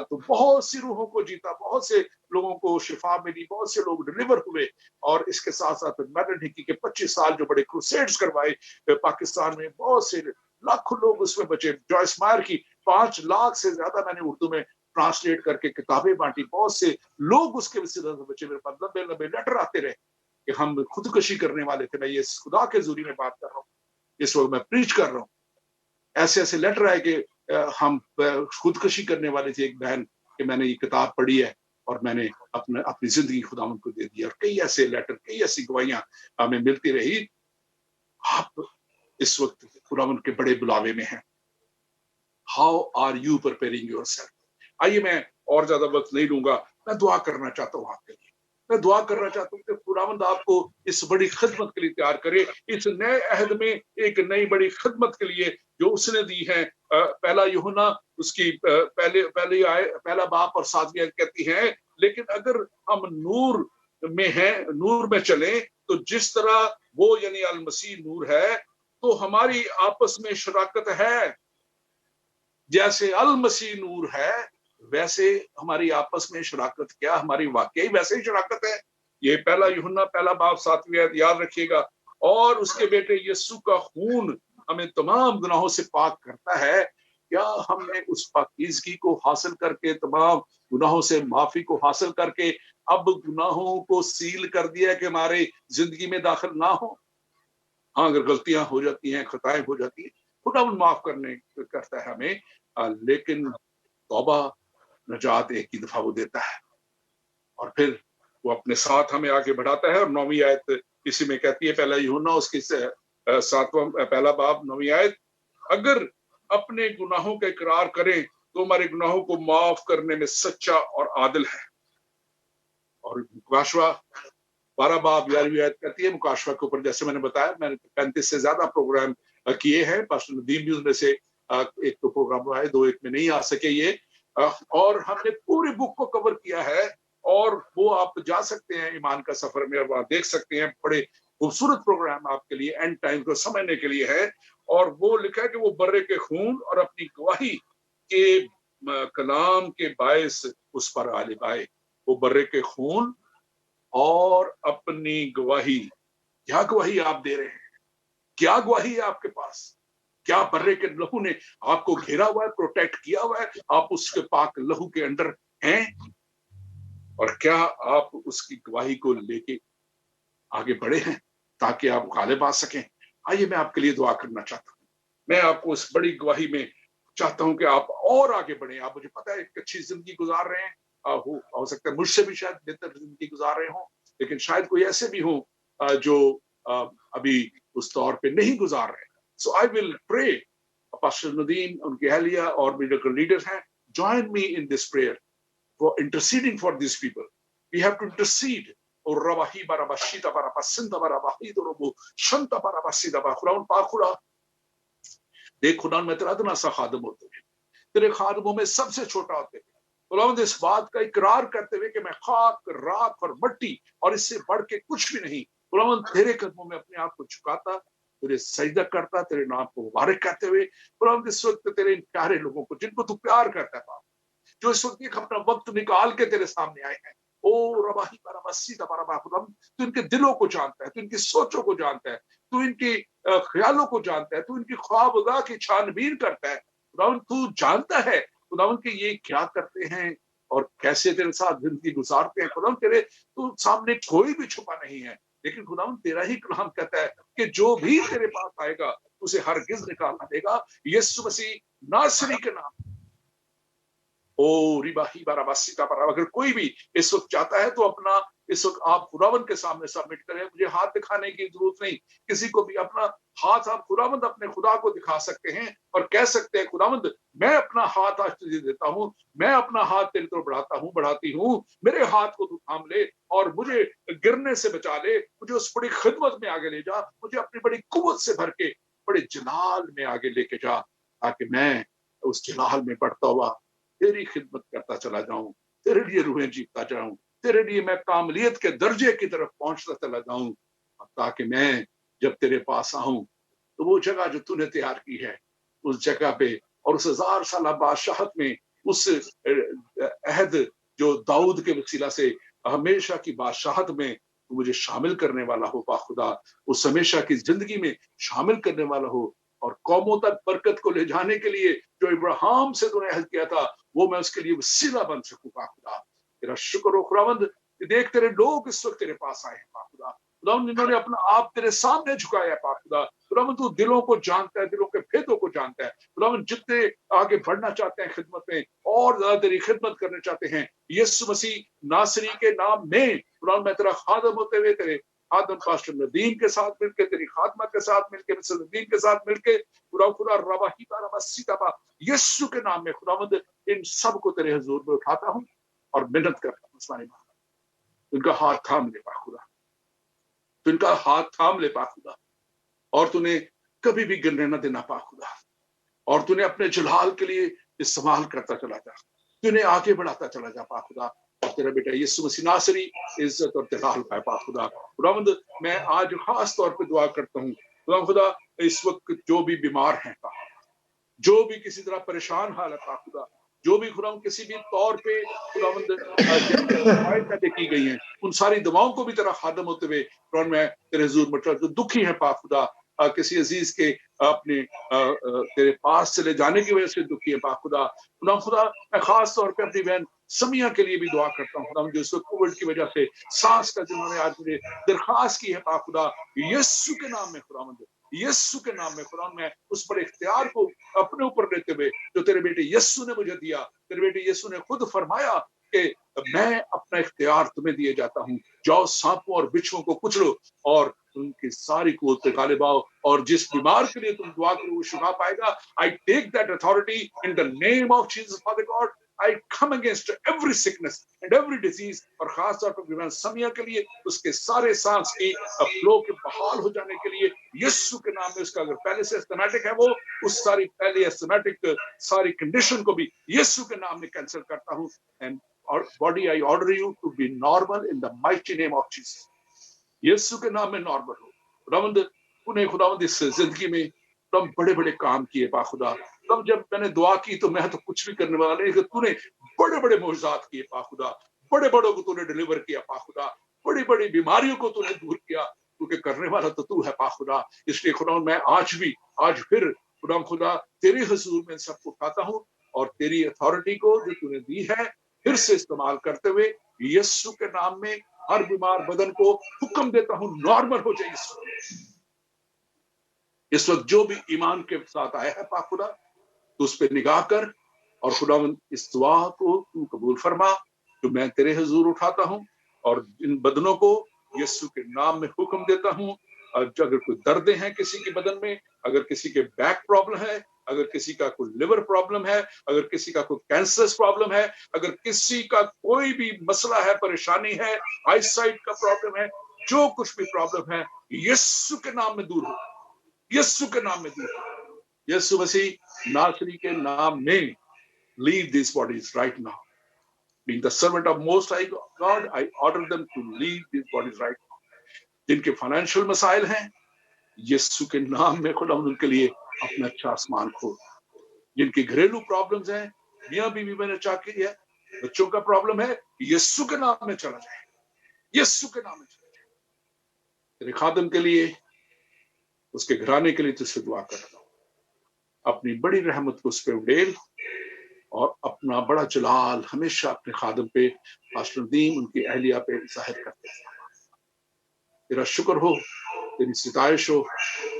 تو بہت سی روحوں کو جیتا, بہت سے لوگوں کو شفا ملی, بہت سے لوگ ڈلیور ہوئے. اور اس کے ساتھ ساتھ میرلن ہکی کے 25 سال جو بڑے کروسیڈز کروائے پاکستان میں, بہت سے لاکھوں لوگ اس میں بچے. جوائس مائر کی 5 لاکھ سے زیادہ میں نے اردو میں ٹرانسلیٹ کر کے کتابیں بانٹی, بہت سے لوگ اس کے وسیلے سے بچے. میرے پاس لمبے لیٹر آتے رہے کہ ہم خودکشی کرنے والے تھے. میں یہ خدا کے ذریعے میں بات کر رہا ہوں, اس وقت میں پریچ کر رہا ہوں. ایسے لیٹر آئے کہ ہم خودکشی کرنے والے تھے. ایک بہن کہ میں نے یہ کتاب پڑھی ہے اور میں نے اپنی زندگی خداوند کو دے دی. اور کئی ایسے لیٹر, کئی ایسی گواہیاں ہمیں ملتی رہی. آپ اس وقت خداوند کے بڑے بلاوے میں ہیں. How are you preparing yourself. آئیے میں اور زیادہ وقت نہیں لوں گا, میں دعا کرنا چاہتا ہوں آپ کے لیے. میں دعا کرنا چاہتا ہوں کہ خداوند آپ کو اس بڑی خدمت کے لیے تیار کرے, اس نئے عہد میں ایک نئی بڑی خدمت کے لیے جو اس نے دی ہے. پہلا یوحنا اس کی پہلا باب اور 7ویں آیت کہتی ہے, لیکن اگر ہم نور میں ہیں, نور میں چلیں, تو جس طرح وہ یعنی المسیح نور ہے, تو ہماری آپس میں شراکت ہے. جیسے المسیح نور ہے ویسے ہماری آپس میں شراکت, کیا ہماری واقعی ویسے ہی شراکت ہے. یہ پہلا یوحنا پہلا باب 7ویں آیت یاد رکھیے گا. اور اس کے بیٹے یسوع کا خون ہمیں تمام گناہوں سے پاک کرتا ہے. کیا ہم نے اس پاکیزگی کو حاصل کر کے, تمام گناہوں سے معافی کو حاصل کر کے, اب گناہوں کو سیل کر دیا کہ ہمارے زندگی میں داخل نہ ہو؟ ہاں, اگر غلطیاں ہو جاتی ہیں, خطائیں ہو جاتی ہیں, خداوند معاف کرتا ہے ہمیں, لیکن توبہ نجات ایک ہی دفعہ وہ دیتا ہے, اور پھر وہ اپنے ساتھ ہمیں آگے بڑھاتا ہے. اور 9ویں آیت اسی میں کہتی ہے, پہلا یوحنا اس کی 7واں پہلا باب 9ویں آیت, अगर अपने गुनाहों का इकरार करें तो हमारे गुनाहों को माफ करने में सच्चा और आदिल है। और मुकाशवा 12 बाब 11वीं आयत कहती है, मुकाशवा के ऊपर जैसे मैंने बताया, मैंने 35 से ज्यादा प्रोग्राम किए हैं। पास्टर नदीम भी उनमें से एक तो प्रोग्राम आए, 2 एक में नहीं आ सके ये, और हमने पूरी बुक को कवर किया है। और वो आप जा सकते हैं ईमान का सफर में और वहां देख सकते हैं। बड़े खूबसूरत प्रोग्राम आपके लिए एंड टाइम को समझने के लिए है। और वो लिखा है कि वो बर्रे के खून और अपनी गवाही के कलाम के बायस उस पर गालिब आए। वो बर्रे के खून और अपनी गवाही, क्या गवाही आप दे रहे हैं? क्या गवाही है आपके पास? क्या बर्रे के लहू ने आपको घेरा हुआ है, प्रोटेक्ट किया हुआ है? आप उसके पाक लहू के अंडर हैं? और क्या आप उसकी गवाही को लेके आगे बढ़े हैं ताकि आप गालिब आ सकें? आइए मैं आपके लिए दुआ करना चाहता हूँ। मैं आपको इस बड़ी गवाही में चाहता हूं कि आप और आगे बढ़े। आप, मुझे पता है एक अच्छी जिंदगी गुजार रहे हैं, हो सकता है मुझसे भी शायद बेहतर जिंदगी गुजार रहे हो, लेकिन शायद कोई ऐसे भी हो जो अभी उस दौर पे नहीं गुजार रहे। So I will pray, pastor Nadeem, उनकी अहलिया और मेडिकल लीडर्स हैं, join me in this prayer for interceding for these people. We have to intercede. और रवाही बराबशीता बराबसिंता बराबहीद और शंता बराबसीदा खुदावन पाक खुदा, देख खुदा मैं तेरा इतना सा खादम होते हुए, तेरे खादमों में सबसे छोटा होते हुए, खुदावंद इस बात का इकरार करते हुए कि मैं खाक, राख और मट्टी और इससे बढ़ के कुछ भी नहीं, खुदावंद तेरे कदमों में अपने आप को झुकाता, तेरे सजदा करता, तेरे नाम को मुबारक करते हुए, खुदावंद इस वक्त तेरे इन प्यारे लोगों को जिनको तू प्यार करता है, जो इस वक्त एक अपना वक्त निकाल के तेरे सामने आए हैं, ओ रबाही बराबसी दबारा खुदावंद, तू इनके दिलों को जानता है, तू इनकी सोचों को जानता है, तू इनकी ख्यालों को जानता है, तू इनकी ख्वाबगाह की छानबीन करता है। खुदावंद तू जानता है खुदावंद कि ये क्या करते हैं और कैसे तेरे साथ जिंदगी गुजारते हैं। खुदावंद तेरे तू सामने कोई भी छुपा नहीं है, लेकिन खुदावंद तेरा ही कलाम कहता है कि जो भी तेरे पास आएगा उसे हरगिज निकालना देगा यीशु मसीह नासरी के नाम। ओ रिबाही बराबसी का बराबर, अगर कोई भी इस वक्त चाहता है तो अपना इस वक्त आप खुदावंद के सामने सबमिट करें। मुझे हाथ दिखाने की जरूरत नहीं, किसी को भी अपना हाथ आप खुदावंद अपने खुदा को दिखा सकते हैं और कह सकते हैं खुदावंद मैं अपना हाथ आज तुझे देता हूं, मैं अपना हाथ तेरी तरफ बढ़ाती हूं, मेरे हाथ को तू थाम ले और मुझे गिरने से बचा ले, मुझे उस बड़ी खिदमत में आगे ले जा, मुझे अपनी बड़ी कुव्वत से भर के बड़े जलाल में आगे लेके जा, ताकि मैं उस जलाल में बढ़ता हुआ तेरी खिदमत करता चला जाऊं, तेरे लिए रूहें जीतता जाऊं, तेरे लिए मैं कामलियत के दर्जे की तरफ पहुंचता चला जाऊं, ताकि मैं जब तेरे पास आऊं तो वो जगह जो तूने तैयार की है उस जगह पे और उस 1000 साल बादशाहत में उस अहद जो दाऊद के वसीला से हमेशा की बादशाहत में तू मुझे शामिल करने वाला हो, बाखुदा उस हमेशा की जिंदगी में शामिल करने वाला हो और कौमों तक बरकत को ले जाने के लिए जो इब्राहिम से तूने अहद किया था वो मैं उसके लिए वसीला बन सकूं। खुदा तेरा शुक्र हो खुदावंद, देख तेरे लोग इस वक्त तेरे पास आए हैं खुदा, खुदावंद इन्होंने अपना आप तेरे सामने झुकाया है खुदा, खुदावंद तू दिलों को जानता है, दिलों के भेदों को जानता है खुदावंद, जितने आगे बढ़ना चाहते हैं खिदमत में और ज्यादा तेरी खिदमत करना चाहते हैं यीशु मसीह नासरी के नाम में खुदावंद मैं तेरा खादम होते हुए तेरे आदम पास्टर नदीम के साथ मिलके, तेरी खादमा के साथ मिलके, मिस्टर नदीम के साथ मिलके खुदा रवाही बा यीशु के नाम में खुदावंद इन सब को तेरे हुजूर में उठाता हूं और मिन्नत करता हूं तुम्हारी बात, उनका हाथ थाम ले खुदा, तो इनका हाथ थाम ले खुदा और तूने कभी भी गिरने न देना खुदा, और तूने अपने जलाल के लिए इस्तेमाल करता चला जा, तूने आगे बढ़ाता चला जा खुदा, और तेरा बेटा यीशु मसीह नासरी इज्जत और जलाल पाए खुदा। खुदावंद मैं आज खास तौर पे दुआ करता हूँ खुदा इस वक्त जो भी बीमार हैं, जो भी किसी तरह परेशान हालत खुदा, जो भी खुदा किसी भी तौर पे खुदावंद दवाएं की गई हैं उन सारी दवाओं को भी तेरा खादम होते हुए खुदा मैं तेरे हुजूर में जो दुखी है खुदा, किसी अजीज के अपने तेरे पास चले जाने की वजह से दुखी है खुदा, खुदा मैं खास तौर पे अपनी बहन समिया के लिए भी दुआ करता हूँ खुदा, जो इस कोविड की वजह से सांस का जिन्होंने आज मुझे दरखास्त की है खुदा, यीशु के नाम में खुदावंद, यीशु के नाम में खुदा मैं उस पर इख्तियार को अपने ऊपर लेते हुए जो तेरे बेटे यीशु ने मुझे दिया, तेरे बेटे यीशु ने खुद फरमाया कि मैं अपना इख्तियार तुम्हें दिए जाता हूँ, जाओ सांपों और बिच्छुओं को कुचलो और उनकी सारी कुवत पे गालिब आओ, और जिस बीमार के लिए तुम दुआ करो वो शिफा पाएगा. I take that authority in the name of Jesus, Father God. I come against every sickness and every disease, और खास तौर पर बीमार समिया के लिए उसके सारे सांस की फ्लो के बहाल हो जाने के लिए यीशु के नाम में, उसका अगर पहले से एस्थमेटिक है वो, उस सारी पहले एस्थमेटिक सारी कंडीशन को भी यीशु के नाम में कैंसिल करता हूँ. And body I order you to be normal in the mighty name of Jesus. यीशु के नाम में नॉर्मल हो. खुदावंद तूने खुदावंद इस जिंदगी में तुम बड़े बड़े काम किए पा खुदा. तब जब मैंने दुआ की तो मैं तो कुछ भी करने वाला नहीं, तूने बड़े बड़े मोजज़ात किए पा खुदा. बड़े बड़ों को तूने डिलीवर किया पा खुदा. बड़ी बड़ी बीमारियों को तूने दूर किया, क्योंकि करने वाला तो तू है पा खुदा. इसलिए खुदा मैं आज फिर खुदा तेरे हुजूर में सबको उठाता हूँ और तेरी अथॉरिटी को जो तूने दी है फिर से इस्तेमाल करते हुए यीशु के नाम में हर बीमार बदन को हुक्म देता हूँ नॉर्मल हो जाए. इस वक्त जो भी ईमान के साथ आया है पाक खुदा, तो उस पर निगाह कर और खुदा इस दुआ को तू कबूल फरमा तो मैं तेरे हुजूर उठाता हूँ और इन बदनों को यीशु के नाम में हुक्म देता हूँ. अगर कोई दर्द है किसी के बदन में, अगर किसी के बैक प्रॉब्लम है, अगर किसी का कोई लिवर प्रॉब्लम है, अगर किसी का कोई कैंसर प्रॉब्लम है, अगर किसी का कोई भी मसला है, परेशानी है, आईसाइट का प्रॉब्लम है, जो कुछ भी प्रॉब्लम है यीशु के नाम में दूर हो. यीशु के नाम में दूर हो. यीशु मसीह नासरी के नाम में leave these bodies right now. Being the servant of Most High God, I order them to leave these bodies right now. जिनके फाइनेंशियल मसाइल हैं यीशु के नाम में खुदा उनके लिए अपना अच्छा आसमान खोल. जिनकी घरेलू प्रॉब्लम्स हैं, मियां बीवी में नचाकी है, बच्चों का प्रॉब्लम है, यीशु के नाम में चला जाए. यीशु के नाम में चला जाए. तेरे खादम के लिए, उसके घराने के लिए तुझसे दुआ करता हूँ. अपनी बड़ी रहमत को उस पर उड़ेल और अपना बड़ा जलाल हमेशा अपने खादम पे, पास्टर नदीम उनकी अहलिया पे जाहिर करते हैं. तेरा शुक्र हो, तेरी सिताइश हो,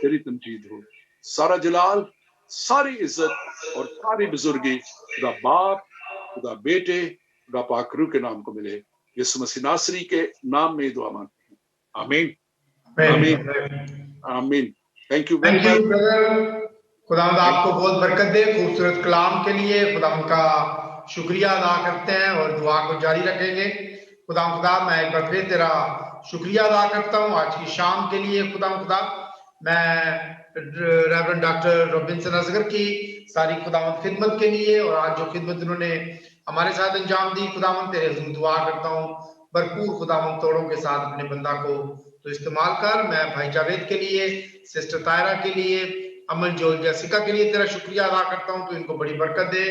तेरी तमजीद हो. सारा जलाल, सारी इज्जत और सारी बुजुर्गी खुदा बाप, खुदा बेटे, खुदा पाक रूह के नाम को मिले. यीशु मसीह नासरी के नाम में दुआ मांगते हैं. आमीन, आमीन, आमीन. Thank you very much brother. खुदावंद आपको बहुत बरकत दे खूबसूरत कलाम के लिए. खुदावंद का शुक्रिया अदा करते हैं और दुआ को जारी रखेंगे. खुदा मैं एक बार फिर तेरा शुक्रिया अदा करता हूँ आज की शाम के लिए. खुदा मैं रेवरेंड डॉक्टर रॉबिन्सन असगर की सारी खुदावंद खिदमत के लिए और आज जो खिदमत उन्होंने हमारे साथ अंजाम दी, खुदावंद तेरे हुजूर दुआ करता हूँ भरपूर खुदावंद तोड़ों के साथ अपने बंदा को तो इस्तेमाल कर. मैं भाई जावेद के लिए, सिस्टर तायरा के लिए, अमन जोल जैसिका के लिए तेरा शुक्रिया अदा करता हूँ. तो इनको बड़ी बरकत दे.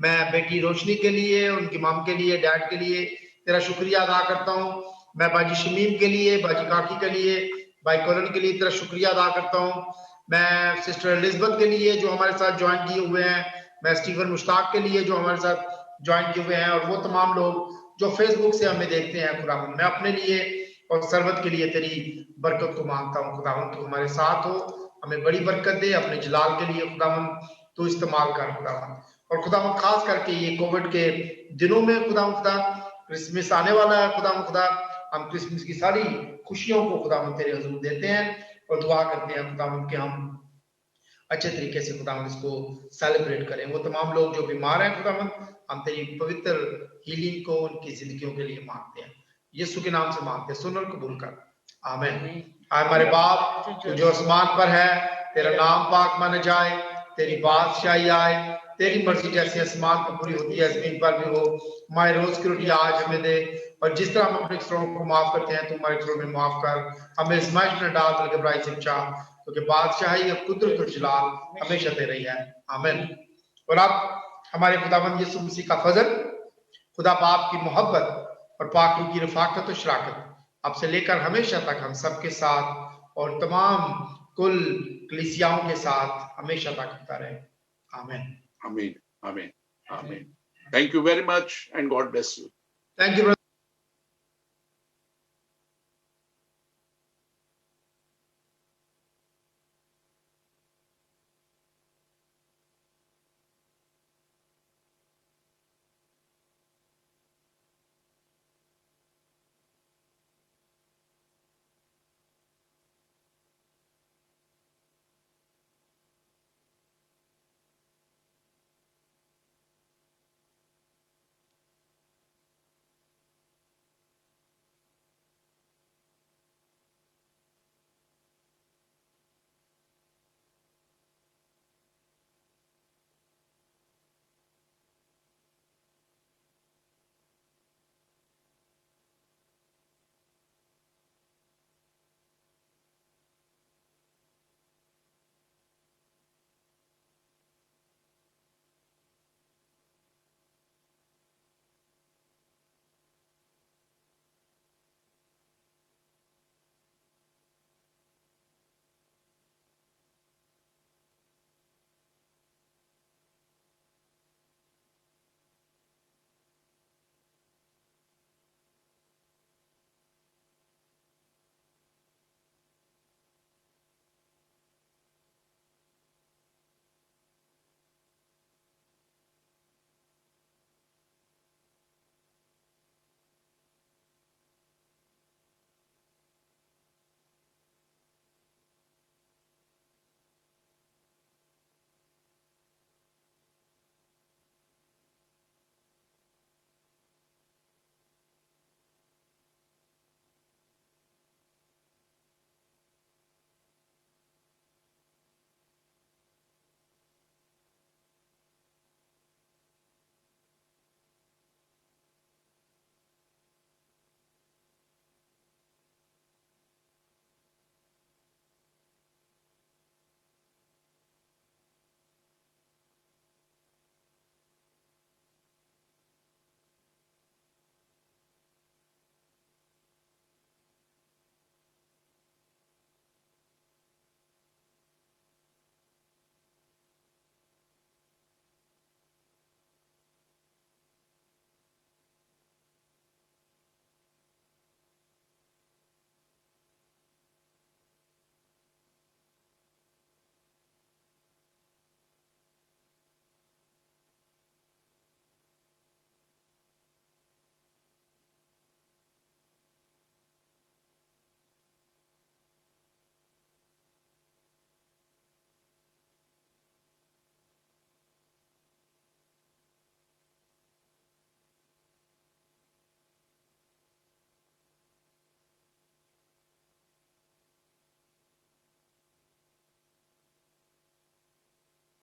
मैं बेटी रोशनी के लिए, उनकी मम के लिए, डैड के लिए तेरा शुक्रिया अदा करता हूँ. मैं बाजी शमीम के लिए, बाजी काकी के लिए, भाई कोलन के लिए तेरा शुक्रिया अदा करता हूँ. मैं सिस्टर एलिजबेथ के लिए जो हमारे साथ ज्वाइन किए हुए हैं. मैं स्टीवन मुश्ताक के लिए जो हमारे साथ ज्वाइन किए हुए हैं और वो तमाम लोग जो फेसबुक से हमें देखते हैं. खुदावंद मैं अपने लिए और सरवत के लिए तेरी बरकत को मांगता हूँ. खुदावंद तू हमारे साथ हो, हमें बड़ी बरकत दे. अपने जलाल के लिए खुदावंद तू इस्तेमाल कर खुदावंद. और खुदावंद खास करके ये कोविड के दिनों में खुदा क्रिसमस आने वाला है. खुदा हम क्रिसमस की सारी खुशियों को खुदावंद तेरे हुजूर देते हैं और दुआ करते हैं खुदावंद के हम अच्छे तरीके से खुदावंद इसको सेलिब्रेट करें. वो तमाम लोग जो बीमार हैं खुदावंद हम तेरी पवित्र हीलिंग को उनकी जिंदगियों के लिए मांगते हैं. यीशु के नाम से मांगते हैं, सुन और कबूल कर. आमीन. हमारे बाप तू जो आसमान पर है, तेरा नाम पाक माना जाए, तेरी बादशाही आए, तेरी मर्जी जैसी आसमान पर पूरी होती है जमीन पर भी हो. हमारे रोज की रोटी आज हमें दे और जिस तरह हम अपने कसूरों को माफ करते हैं, तुम हमारे कसूरों में माफ कर. हमें आजमाइश में डाल बल्कि बुराई से बचा, क्योंकि बादशाही और कुदरत और जलाल हमेशा तेरे ही है. आमीन. और अब हमारे खुदावंद यीशु मसीह का फजल, खुदा बाप की मोहब्बत और पाक रूह की रफाकत और शराकत अब से लेकर हमेशा तक हम सबके साथ और तमाम कुल कलीसियाओं के साथ हमेशा तक होता रहे. आमीन. आमीन, आमीन, आमीन. Thank you very much and God bless you. Thank you, brother.